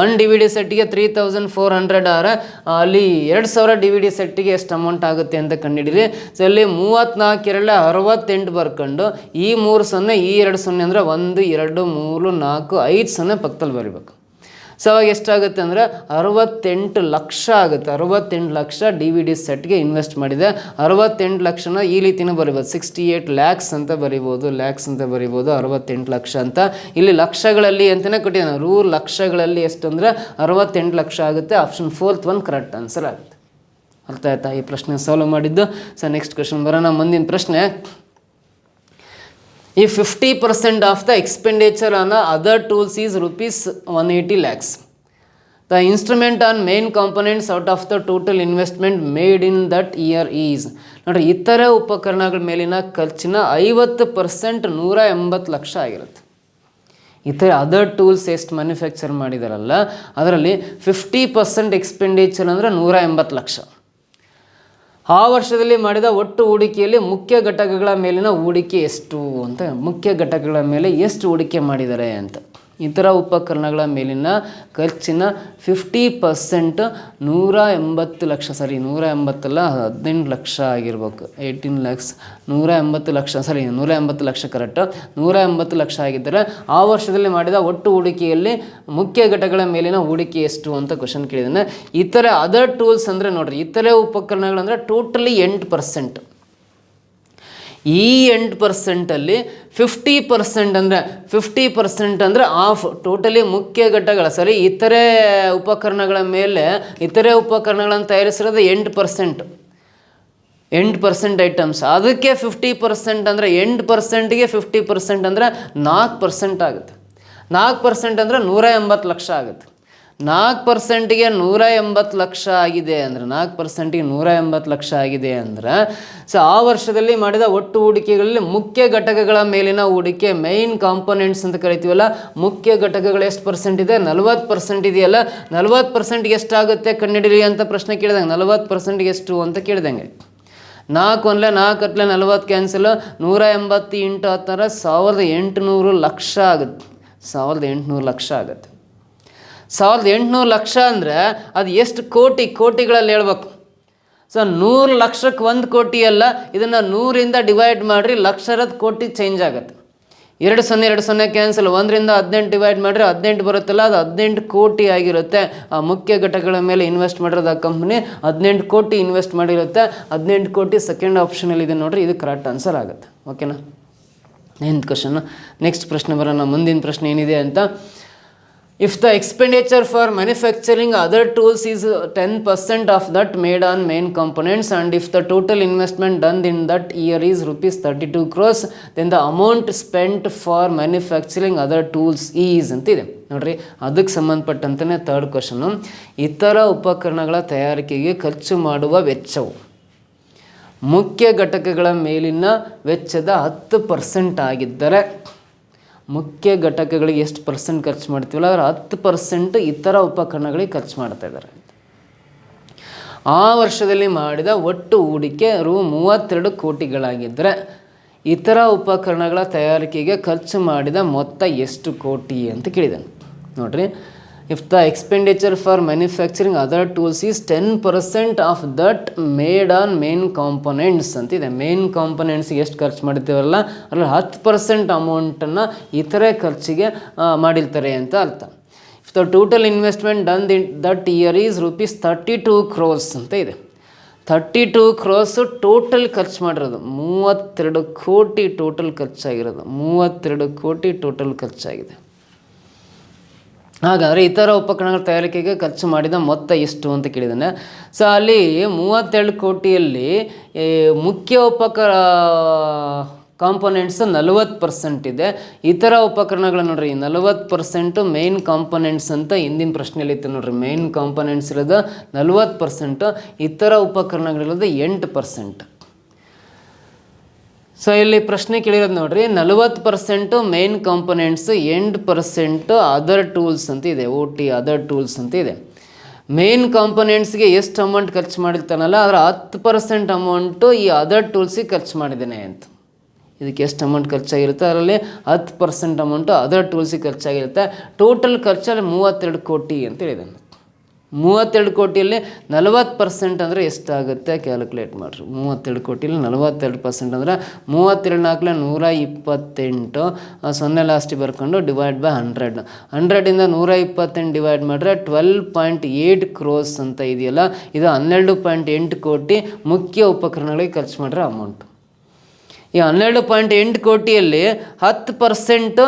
1 DVD ಸೆಟ್ಟಿಗೆ 3400 ಆದರೆ ಅಲ್ಲಿ 2000 DVD ಸೆಟ್ಟಿಗೆ ಎಷ್ಟು ಅಮೌಂಟ್ ಆಗುತ್ತೆ ಅಂತ ಕಂಡುಹಿಡಿರಿ. ಸೊ ಅಲ್ಲಿ 34 68 ಬರ್ಕೊಂಡು ಈ 3 0 ಈ 2 0 ಅಂದರೆ 1 2 3 4 5 0 ಪಕ್ಕದಲ್ಲಿ ಬರೀಬೇಕು. ಸೊ ಅವಾಗ ಎಷ್ಟಾಗುತ್ತೆ ಅಂದರೆ 68 ಲಕ್ಷ ಆಗುತ್ತೆ. 68 ಲಕ್ಷ DVD ಸೆಟ್ಗೆ ಇನ್ವೆಸ್ಟ್ ಮಾಡಿದೆ. 68 ಲಕ್ಷನ ಈ ರೀತಿನೂ ಬರಿಬೋದು, 68 lakhs ಅಂತ ಬರಿಬೋದು, ಲ್ಯಾಕ್ಸ್ ಅಂತ ಬರಿಬೋದು, 68 ಲಕ್ಷ ಅಂತ. ಇಲ್ಲಿ ಲಕ್ಷಗಳಲ್ಲಿ ಅಂತಲೇ ಕೊಟ್ಟಿದ್ದಾನೆ. ಲಕ್ಷಗಳಲ್ಲಿ ಎಷ್ಟು ಅಂದರೆ 68 ಲಕ್ಷ ಆಗುತ್ತೆ. Option 4th one correct answer ಆಗುತ್ತೆ. ಅರ್ಥ ಆಯ್ತಾ ಈ ಪ್ರಶ್ನೆ ಸಾಲ್ವ್ ಮಾಡಿದ್ದು? ಸೊ ನೆಕ್ಸ್ಟ್ ಕ್ವೆಶನ್ ಬರೋಣ. ಮುಂದಿನ ಪ್ರಶ್ನೆ, if 50% of the expenditure on other tools is rupees 180 lakhs, the instrument on main components out of the total investment made in that year is. ನೋಡ್ರಿ, ಇತರ ಉಪಕರಣಗಳ ಮೇಲಿನ ಖರ್ಚಿನ 50% 180 ಲಕ್ಷ ಆಗಿರುತ್ತೆ. ಇತರ ಅದರ್ ಟೂಲ್ಸ್ ಎಷ್ಟು ಮ್ಯಾನುಫ್ಯಾಕ್ಚರ್ ಮಾಡಿದಾರಲ್ಲ ಅದರಲ್ಲಿ 50% ಎಕ್ಸ್ಪೆಂಡಿಚರ್ ಅಂದರೆ 180 ಲಕ್ಷ. ಆ ವರ್ಷದಲ್ಲಿ ಮಾಡಿದ ಒಟ್ಟು ಹೂಡಿಕೆಯಲ್ಲಿ ಮುಖ್ಯ ಘಟಕಗಳ ಮೇಲಿನ ಹೂಡಿಕೆ ಎಷ್ಟು ಅಂತ, ಮುಖ್ಯ ಘಟಕಗಳ ಮೇಲೆ ಎಷ್ಟು ಹೂಡಿಕೆ ಮಾಡಿದ್ದಾರೆ ಅಂತ. ಇತರ ಉಪಕರಣಗಳ ಮೇಲಿನ ಖರ್ಚಿನ 50% 180 ಲಕ್ಷ. ಸರಿ, 180 ಅಲ್ಲ, 18 ಲಕ್ಷ ಆಗಿರ್ಬೇಕು. 18 lakhs 180 ಲಕ್ಷ. ಸರಿ, 180 ಲಕ್ಷ ಕರೆಕ್ಟು. 180 ಲಕ್ಷ ಆಗಿದ್ದರೆ ಆ ವರ್ಷದಲ್ಲಿ ಮಾಡಿದ ಒಟ್ಟು ಹೂಡಿಕೆಯಲ್ಲಿ ಮುಖ್ಯ ಘಟಕಗಳ ಮೇಲಿನ ಹೂಡಿಕೆ ಎಷ್ಟು ಅಂತ ಕ್ವಶನ್ ಕೇಳಿದ್ದಾನೆ. ಇತರೆ ಅದರ್ ಟೂಲ್ಸ್ ಅಂದರೆ ನೋಡ್ರಿ, ಇತರೆ ಉಪಕರಣಗಳಂದರೆ ಟೋಟಲಿ 8%. ಈ 8%ಅಲ್ಲಿ 50% ಅಂದರೆ 50% ಅಂದರೆ ಆಫ್ ಟೋಟಲಿ ಮುಖ್ಯ ಘಟಕಗಳ. ಸರಿ, ಇತರೆ ಉಪಕರಣಗಳ ಮೇಲೆ ಇತರೆ ಉಪಕರಣಗಳನ್ನು ತಯಾರಿಸಿರೋದು 8%. 8% ಐಟಮ್ಸ್, ಅದಕ್ಕೆ 50% ಅಂದರೆ 8%ಗೆ 50% ಅಂದರೆ 4% ಆಗುತ್ತೆ. 4% ಅಂದರೆ 180 ಲಕ್ಷ ಆಗುತ್ತೆ. 4%ಗೆ 180 ಲಕ್ಷ ಆಗಿದೆ ಅಂದರೆ 4%ಗೆ 180 ಲಕ್ಷ ಆಗಿದೆ ಅಂದರೆ ಸೊ ಆ ವರ್ಷದಲ್ಲಿ ಮಾಡಿದ ಒಟ್ಟು ಹೂಡಿಕೆಗಳಲ್ಲಿ ಮುಖ್ಯ ಘಟಕಗಳ ಮೇಲಿನ ಹೂಡಿಕೆ, ಮೈನ್ ಕಾಂಪೊನೆಂಟ್ಸ್ ಅಂತ ಕರಿತೀವಲ್ಲ, ಮುಖ್ಯ ಘಟಕಗಳು ಎಷ್ಟು ಪರ್ಸೆಂಟ್ ಇದೆ? 40% ಇದೆಯಲ್ಲ. 40%ಗೆ ಎಷ್ಟಾಗುತ್ತೆ ಕಂಡುಹಿಡಿರಿ ಅಂತ ಪ್ರಶ್ನೆ ಕೇಳಿದಂಗೆ. 40%ಗೆ ಎಷ್ಟು ಅಂತ ಕೇಳಿದಂಗೆ. 4 1 4 4 40 ಕ್ಯಾನ್ಸಲ್. 180 × 10 1800 ಲಕ್ಷ ಆಗುತ್ತೆ. 1800 ಲಕ್ಷ ಆಗುತ್ತೆ. 1800 ಲಕ್ಷ ಅಂದರೆ ಅದು ಎಷ್ಟು ಕೋಟಿಗಳಲ್ಲಿ ಹೇಳ್ಬೇಕು. ಸೊ 100 ಲಕ್ಷಕ್ಕೆ 1 ಕೋಟಿ ಅಲ್ಲ, ಇದನ್ನು 100ರಿಂದ ಡಿವೈಡ್ ಮಾಡಿರಿ, ಲಕ್ಷರದ ಕೋಟಿ ಚೇಂಜ್ ಆಗುತ್ತೆ. 2 0 2 0 ಕ್ಯಾನ್ಸಲ್. 1ರಿಂದ 18 ಡಿವೈಡ್ ಮಾಡಿರಿ 18 ಬರುತ್ತಲ್ಲ, ಅದು 18 ಕೋಟಿ ಆಗಿರುತ್ತೆ. ಆ ಮುಖ್ಯ ಘಟಕಗಳ ಮೇಲೆ ಇನ್ವೆಸ್ಟ್ ಮಾಡಿರೋದು ಆ ಕಂಪ್ನಿ 18 ಕೋಟಿ ಇನ್ವೆಸ್ಟ್ ಮಾಡಿರುತ್ತೆ. 18 ಕೋಟಿ ಸೆಕೆಂಡ್ ಆಪ್ಷನಲ್ಲಿ ಇದೆ ನೋಡಿರಿ, ಇದು ಕರೆಕ್ಟ್ ಆನ್ಸರ್ ಆಗುತ್ತೆ. ಓಕೆನಾ? 9th question. ನೆಕ್ಸ್ಟ್ ಪ್ರಶ್ನೆ ಬರೋಣ. ಮುಂದಿನ ಪ್ರಶ್ನೆ ಏನಿದೆ ಅಂತ, if the expenditure for manufacturing other tools is 10% of that made on main components and if the total investment done in that year is rupees 32 crores, then the amount spent for manufacturing other tools is ಅಂತಿದೆ ನೋಡ್ರಿ. ಅದಕ್ಕೆ ಸಂಬಂಧಪಟ್ಟಂತೆ third question, ಇತರ ಉಪಕರಣಗಳ ತಯಾರಿಕೆಗೆ ಖರ್ಚು ಮಾಡುವ ವೆಚ್ಚವು ಮುಖ್ಯ ಘಟಕಗಳ ಮೇಲಿನ ವೆಚ್ಚದ 10% ಆಗಿದ್ದರೆ ಮುಖ್ಯ ಘಟಕಗಳಿಗೆ ಎಷ್ಟು ಪರ್ಸೆಂಟ್ ಖರ್ಚು ಮಾಡ್ತೀವಲ್ಲ ಅದರ 10% ಇತರ ಉಪಕರಣಗಳಿಗೆ ಖರ್ಚು ಮಾಡ್ತಾ ಇದ್ದಾರೆ. ಆ ವರ್ಷದಲ್ಲಿ ಮಾಡಿದ ಒಟ್ಟು ಹೂಡಿಕೆ ರು 32 ಕೋಟಿಗಳಾಗಿದ್ದರೆ ಇತರ ಉಪಕರಣಗಳ ತಯಾರಿಕೆಗೆ ಖರ್ಚು ಮಾಡಿದ ಮೊತ್ತ ಎಷ್ಟು ಕೋಟಿ ಅಂತ ಕೇಳಿದ್ದಾನೆ. ನೋಡಿರಿ, if the expenditure for manufacturing other tools is 10% of that made on main components ಅಂತಿದೆ. ಮೇನ್ ಕಾಂಪೊನೆಂಟ್ಸ್ಗೆ ಎಷ್ಟು ಖರ್ಚು ಮಾಡ್ತೀವಲ್ಲ ಅದರಲ್ಲಿ 10% ಅಮೌಂಟನ್ನು ಇತರೆ ಖರ್ಚಿಗೆ ಮಾಡಿರ್ತಾರೆ ಅಂತ ಅರ್ಥ. If the total investment done that year is rupees 32 crores ಅಂತ ಇದೆ. 32 crores ಟೋಟಲ್ ಖರ್ಚು ಮಾಡಿರೋದು. 32 ಕೋಟಿ ಟೋಟಲ್ ಖರ್ಚಾಗಿರೋದು. 32 ಕೋಟಿ ಟೋಟಲ್ ಖರ್ಚಾಗಿದೆ. ಹಾಗಾದರೆ ಇತರ ಉಪಕರಣಗಳ ತಯಾರಿಕೆಗೆ ಖರ್ಚು ಮಾಡಿದ ಮೊತ್ತ ಎಷ್ಟು ಅಂತ ಕೇಳಿದ್ದಾನೆ. ಸೊ ಅಲ್ಲಿ 32 ಕೋಟಿಯಲ್ಲಿ ಮುಖ್ಯ ಕಾಂಪೊನೆಂಟ್ಸ್ 40% ಇದೆ. ಇತರ ಉಪಕರಣಗಳು ನೋಡ್ರಿ 40% ಮೇನ್ ಕಾಂಪೊನೆಂಟ್ಸ್ ಅಂತ ಹಿಂದಿನ ಪ್ರಶ್ನೆಯಲ್ಲಿ ಇತ್ತು ನೋಡ್ರಿ. ಮೇನ್ ಕಾಂಪೊನೆಂಟ್ಸ್ ಇರೋದು 40%, ಇತರ ಉಪಕರಣಗಳಿರೋದು 8%. ಸೊ ಇಲ್ಲಿ ಪ್ರಶ್ನೆ ಕೇಳಿರೋದು ನೋಡ್ರಿ, 40% ಮೇನ್ ಕಾಂಪೊನೆಂಟ್ಸ್, 8% ಅದರ್ ಟೂಲ್ಸ್ ಅಂತ ಇದೆ. OT ಅದರ್ ಟೂಲ್ಸ್ ಅಂತ ಇದೆ. ಮೇನ್ ಕಾಂಪೊನೆಂಟ್ಸ್ಗೆ ಎಷ್ಟು ಅಮೌಂಟ್ ಖರ್ಚು ಮಾಡಿರ್ತಾನಲ್ಲ ಅದರ 10% ಅಮೌಂಟು ಈ ಅದರ್ ಟೂಲ್ಸಿಗೆ ಖರ್ಚು ಮಾಡಿದ್ದೇನೆ ಅಂತ. ಇದಕ್ಕೆ ಎಷ್ಟು ಅಮೌಂಟ್ ಖರ್ಚಾಗಿರುತ್ತೆ ಅದರಲ್ಲಿ 10% ಅಮೌಂಟು ಅದರ್ ಟೂಲ್ಸಿಗೆ ಖರ್ಚಾಗಿರುತ್ತೆ. ಟೋಟಲ್ ಖರ್ಚಲ್ಲಿ 32 ಕೋಟಿ ಅಂತ ಹೇಳಿದ್ದಾನೆ. 32 ಕೋಟಿಯಲ್ಲಿ 40% ಅಂದರೆ ಎಷ್ಟಾಗುತ್ತೆ ಕ್ಯಾಲ್ಕುಲೇಟ್ ಮಾಡಿರಿ. 32 ಕೋಟಿಯಲ್ಲಿ 42% ಅಂದರೆ 32 ನಾಲ್ಕಲೆ 128, 0 ಲಾಸ್ಟಿಗೆ ಬರ್ಕೊಂಡು ಡಿವೈಡ್ ಬೈ 100. 100ಇಂದ 128 ಡಿವೈಡ್ ಮಾಡಿದ್ರೆ 12.8 crores ಅಂತ ಇದೆಯಲ್ಲ, ಇದು 12.8 ಕೋಟಿ ಮುಖ್ಯ ಉಪಕರಣಗಳಿಗೆ ಖರ್ಚು ಮಾಡಿರೋ ಅಮೌಂಟು. ಈ 12.8 ಕೋಟಿಯಲ್ಲಿ 10%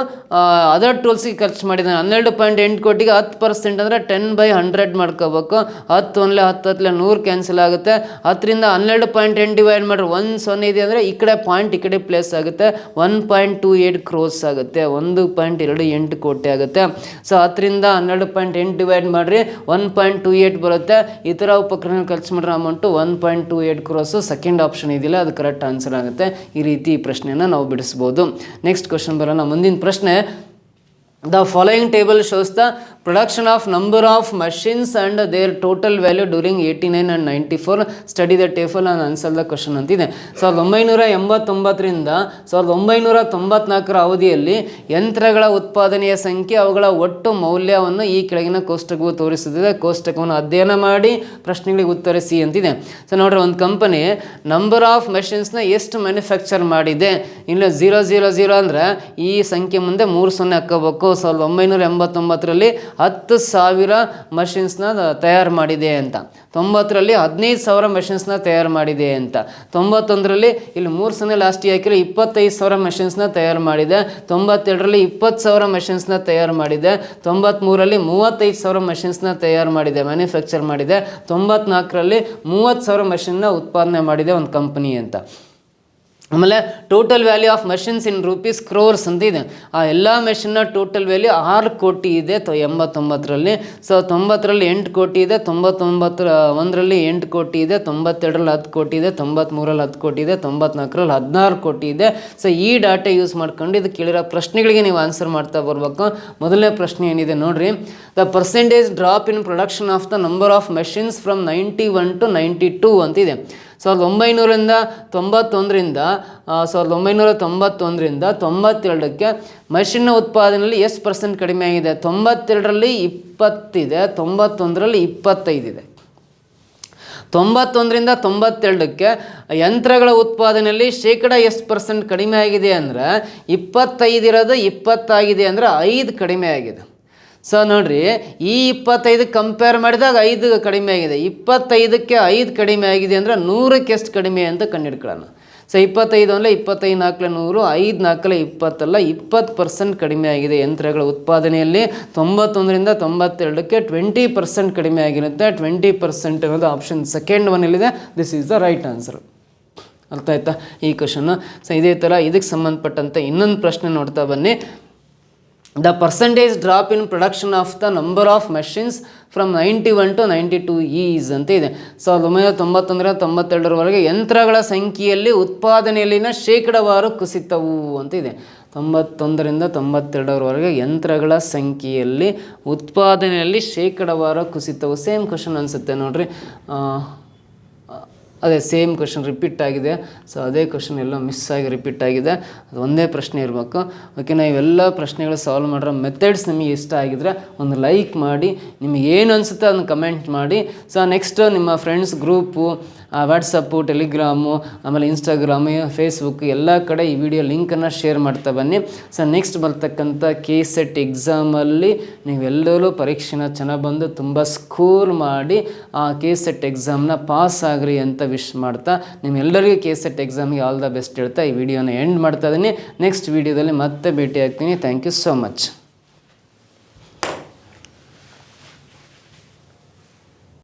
ಅದರ್ ಟೂಲ್ಸಿಗೆ ಖರ್ಚು ಮಾಡಿದ್ದಾನೆ. 12.8 ಕೋಟಿಗೆ 10% ಅಂದರೆ 10/100 ಮಾಡ್ಕೋಬೇಕು. 10 1 10 100 ಕ್ಯಾನ್ಸಲ್ ಆಗುತ್ತೆ. 10ರಿಂದ 12.8 ಡಿವೈಡ್ ಮಾಡಿದ್ರೆ 1 0 ಇದೆ ಅಂದರೆ ಈ ಕಡೆ ಪಾಯಿಂಟ್ ಈ ಕಡೆ ಪ್ಲೇಸ್ ಆಗುತ್ತೆ. 1.28 crores ಆಗುತ್ತೆ. 1.28 ಕೋಟಿ ಆಗುತ್ತೆ. ಸೊ 10ರಿಂದ 12.8 ಡಿವೈಡ್ ಮಾಡಿರಿ 1.28 ಬರುತ್ತೆ. ಇತರ ಉಪಕರಣ ಖರ್ಚು ಮಾಡಿರೋ ಅಮೌಂಟು 1.28 crores. ಸೆಕೆಂಡ್ ಆಪ್ಷನ್ ಇದೆಯಲ್ಲ ಅದು ಕರೆಕ್ಟ್ ಆನ್ಸರ್ ಆಗುತ್ತೆ. ಈ ರೀತಿ ಈ ಪ್ರಶ್ನೆಯನ್ನು ನಾವು ಬಿಡಿಸ್ಬೋದು. ನೆಕ್ಸ್ಟ್ ಕ್ವಶನ್ ಬರೋಣ. ಮುಂದಿನ ಪ್ರಶ್ನೆ, the following table shows the production of number of machines and their total value during 89 and 94. Study the table and answer the question ಅಂತಿದೆ. 1989ರಿಂದ 1994 ಅವಧಿಯಲ್ಲಿ ಯಂತ್ರಗಳ ಉತ್ಪಾದನೆಯ ಸಂಖ್ಯೆ, ಅವುಗಳ ಒಟ್ಟು ಮೌಲ್ಯವನ್ನು ಈ ಕೆಳಗಿನ ಕೋಷ್ಟಕವು ತೋರಿಸುತ್ತದೆ. ಕೋಷ್ಟಕವನ್ನು ಅಧ್ಯಯನ ಮಾಡಿ ಪ್ರಶ್ನೆಗಳಿಗೆ ಉತ್ತರಿಸಿ ಅಂತಿದೆ. ಸೊ ನೋಡ್ರಿ, ಒಂದು ಕಂಪನಿ ನಂಬರ್ ಆಫ್ ಮೆಷಿನ್ಸ್ನ ಎಷ್ಟು ಮ್ಯಾನುಫ್ಯಾಕ್ಚರ್ ಮಾಡಿದೆ, ಇಲ್ಲ 000 ಅಂದರೆ ಈ ಸಂಖ್ಯೆ ಮುಂದೆ 3 0 ಹಾಕೋಬೇಕು. 1989ರಲ್ಲಿ 10,000 ಮಷಿನ್ಸ್ನ ತಯಾರು ಮಾಡಿದೆ ಅಂತ. 90ರಲ್ಲಿ 15,000 ಮಷಿನ್ಸ್ನ ತಯಾರು ಮಾಡಿದೆ ಅಂತ. 91ರಲ್ಲಿ ಇಲ್ಲಿ 3 0 ಲಾಸ್ಟಿಗೆ ಹಾಕಿರೋ 25,000 ಮಷಿನ್ಸ್ನ ತಯಾರು ಮಾಡಿದೆ. 92ರಲ್ಲಿ 20,000 ಮಷಿನ್ಸ್ನ ತಯಾರು ಮಾಡಿದೆ. 93ರಲ್ಲಿ 35,000 ಮಷಿನ್ಸ್ನ ತಯಾರು ಮಾಡಿದೆ, ಮ್ಯಾನುಫ್ಯಾಕ್ಚರ್ ಮಾಡಿದೆ. 94ರಲ್ಲಿ 30,000 ಮಷಿನ್ನ ಉತ್ಪಾದನೆ ಮಾಡಿದೆ ಒಂದು ಕಂಪನಿ ಅಂತ. ಆಮೇಲೆ total value of machines in rupees crores ಅಂತ ಇದೆ. ಆ ಎಲ್ಲ ಮೆಷಿನ್ನ ಟೋಟಲ್ ವ್ಯಾಲ್ಯೂ 6 ಕೋಟಿ ಇದೆ 89ರಲ್ಲಿ. ಸೊ 90ರಲ್ಲಿ 8 ಕೋಟಿ ಇದೆ, 91ರಲ್ಲಿ 8 ಕೋಟಿ ಇದೆ, 92ರಲ್ಲಿ 10 ಕೋಟಿ ಇದೆ, 93ರಲ್ಲಿ 10 ಕೋಟಿ ಇದೆ, 94ರಲ್ಲಿ 16 ಕೋಟಿ ಇದೆ. ಸೊ ಈ ಡಾಟಾ ಯೂಸ್ ಮಾಡ್ಕೊಂಡು ಇದು ಕೇಳಿರೋ ಪ್ರಶ್ನೆಗಳಿಗೆ ನೀವು ಆನ್ಸರ್ ಮಾಡ್ತಾ ಬರಬೇಕು. ಮೊದಲನೇ ಪ್ರಶ್ನೆ ಏನಿದೆ ನೋಡ್ರಿ, the percentage drop in production of the number of machines from 91 to 92 ಅಂತಿದೆ. 1991ರಿಂದ 92ಕ್ಕೆ ಮಷಿನ್ನ ಉತ್ಪಾದನೆಯಲ್ಲಿ ಎಷ್ಟು % ಕಡಿಮೆ ಆಗಿದೆ? 92ರಲ್ಲಿ 20 ಇದೆ, 91ರಲ್ಲಿ 25 ಇದೆ. 91ರಿಂದ 92ಕ್ಕೆ ಯಂತ್ರಗಳ ಉತ್ಪಾದನೆಯಲ್ಲಿ ಶೇಕಡ ಎಷ್ಟು % ಕಡಿಮೆ ಆಗಿದೆ ಅಂದರೆ 25 ಇರೋದು 20 ಆಗಿದೆ ಅಂದರೆ 5 ಕಡಿಮೆ ಆಗಿದೆ. ಸೊ ನೋಡ್ರಿ, ಈ 25 ಕಂಪೇರ್ ಮಾಡಿದಾಗ 5 ಕಡಿಮೆ ಆಗಿದೆ. 25ಕ್ಕೆ 5 ಕಡಿಮೆ ಆಗಿದೆ ಅಂದರೆ 100ಕ್ಕೆ ಎಷ್ಟು ಕಡಿಮೆ ಅಂತ ಕಂಡುಹಿಡ್ಕೊಳ್ಳೋಣ. ಸೊ 25 ಅಂದರೆ 25 ನಾಲ್ಕಲೆ 100, 5 ನಾಲ್ಕಲೆ 20 ಅಲ್ಲ, 20% ಕಡಿಮೆ ಆಗಿದೆ ಯಂತ್ರಗಳ ಉತ್ಪಾದನೆಯಲ್ಲಿ. 91ರಿಂದ 92ಕ್ಕೆ 20% ಕಡಿಮೆ ಆಗಿರುತ್ತೆ. 20% ಅನ್ನೋದು ಆಪ್ಷನ್ ಸೆಕೆಂಡ್ ಒನ್ ಎಲ್ಲಿದೆ, this is the right answer. ಅರ್ಥ ಆಯ್ತಾ ಈ ಕ್ವಶನ್ನು? ಸೊ ಇದೇ ಥರ ಇದಕ್ಕೆ ಸಂಬಂಧಪಟ್ಟಂತೆ ಇನ್ನೊಂದು ಪ್ರಶ್ನೆ ನೋಡ್ತಾ ಬನ್ನಿ. The percentage drop in production of the number of machines from 91 to 92 is ಅಂತ ಇದೆ. 1991-92ರವರೆಗೆ ಯಂತ್ರಗಳ ಸಂಖ್ಯೆಯಲ್ಲಿ ಉತ್ಪಾದನೆಯಲ್ಲಿನ ಶೇಕಡಾವಾರು ಕುಸಿತವು ಅಂತ ಇದೆ. 91-92ರವರೆಗೆ ಯಂತ್ರಗಳ ಸಂಖ್ಯೆಯಲ್ಲಿ ಉತ್ಪಾದನೆಯಲ್ಲಿ ಶೇಕಡಾವಾರು ಕುಸಿತವು. ಸೇಮ್ ಕ್ವಶನ್ ಅನಿಸುತ್ತೆ ನೋಡ್ರಿ. ಅದೇ ಸೇಮ್ ಕ್ವಶನ್ ರಿಪೀಟ್ ಆಗಿದೆ. ಸೊ ಅದೇ ಕ್ವಶನ್ ಎಲ್ಲ ಮಿಸ್ ಆಗಿ ರಿಪೀಟ್ ಆಗಿದೆ. ಅದು ಒಂದೇ ಪ್ರಶ್ನೆ ಇರಬೇಕು. ಓಕೆನಾ, ಇವೆಲ್ಲ ಪ್ರಶ್ನೆಗಳು ಸಾಲ್ವ್ ಮಾಡಿರೋ ಮೆಥಡ್ಸ್ ನಿಮಗೆ ಇಷ್ಟ ಆಗಿದ್ರೆ ಒಂದು ಲೈಕ್ ಮಾಡಿ, ನಿಮಗೆ ಏನು ಅನಿಸುತ್ತೆ ಅದನ್ನು ಕಮೆಂಟ್ ಮಾಡಿ. ಸೊ ನೆಕ್ಸ್ಟು ನಿಮ್ಮ ಫ್ರೆಂಡ್ಸ್ ಗ್ರೂಪು, ವಾಟ್ಸಪ್ಪು, ಟೆಲಿಗ್ರಾಮು, ಆಮೇಲೆ ಇನ್ಸ್ಟಾಗ್ರಾಮು, ಫೇಸ್ಬುಕ್ ಎಲ್ಲ ಕಡೆ ಈ ವಿಡಿಯೋ ಲಿಂಕನ್ನು ಶೇರ್ ಮಾಡ್ತಾ ಬನ್ನಿ. ಸೊ ನೆಕ್ಸ್ಟ್ ಬರ್ತಕ್ಕಂಥ KCET ಎಕ್ಸಾಮಲ್ಲಿ ನೀವೆಲ್ಲರೂ ಪರೀಕ್ಷೆನ ಚೆನ್ನಾಗಿ ಬಂದು ತುಂಬ ಸ್ಕೋರ್ ಮಾಡಿ ಆ KCET ಎಕ್ಸಾಮ್ನ ಪಾಸ್ ಆಗ್ರಿ ಅಂತ ವಿಶ್ ಮಾಡ್ತಾ, ನಿಮ್ಮೆಲ್ಲರಿಗೂ KCET ಎಕ್ಸಾಮ್ಗೆ ಆಲ್ ದ ಬೆಸ್ಟ್ ಹೇಳ್ತಾ ಈ ವಿಡಿಯೋನ ಎಂಡ್ ಮಾಡ್ತಾ ಇದ್ದೀನಿ. ನೆಕ್ಸ್ಟ್ ವಿಡಿಯೋದಲ್ಲಿ ಮತ್ತೆ ಭೇಟಿ ಆಗ್ತೀನಿ. Thank you so much.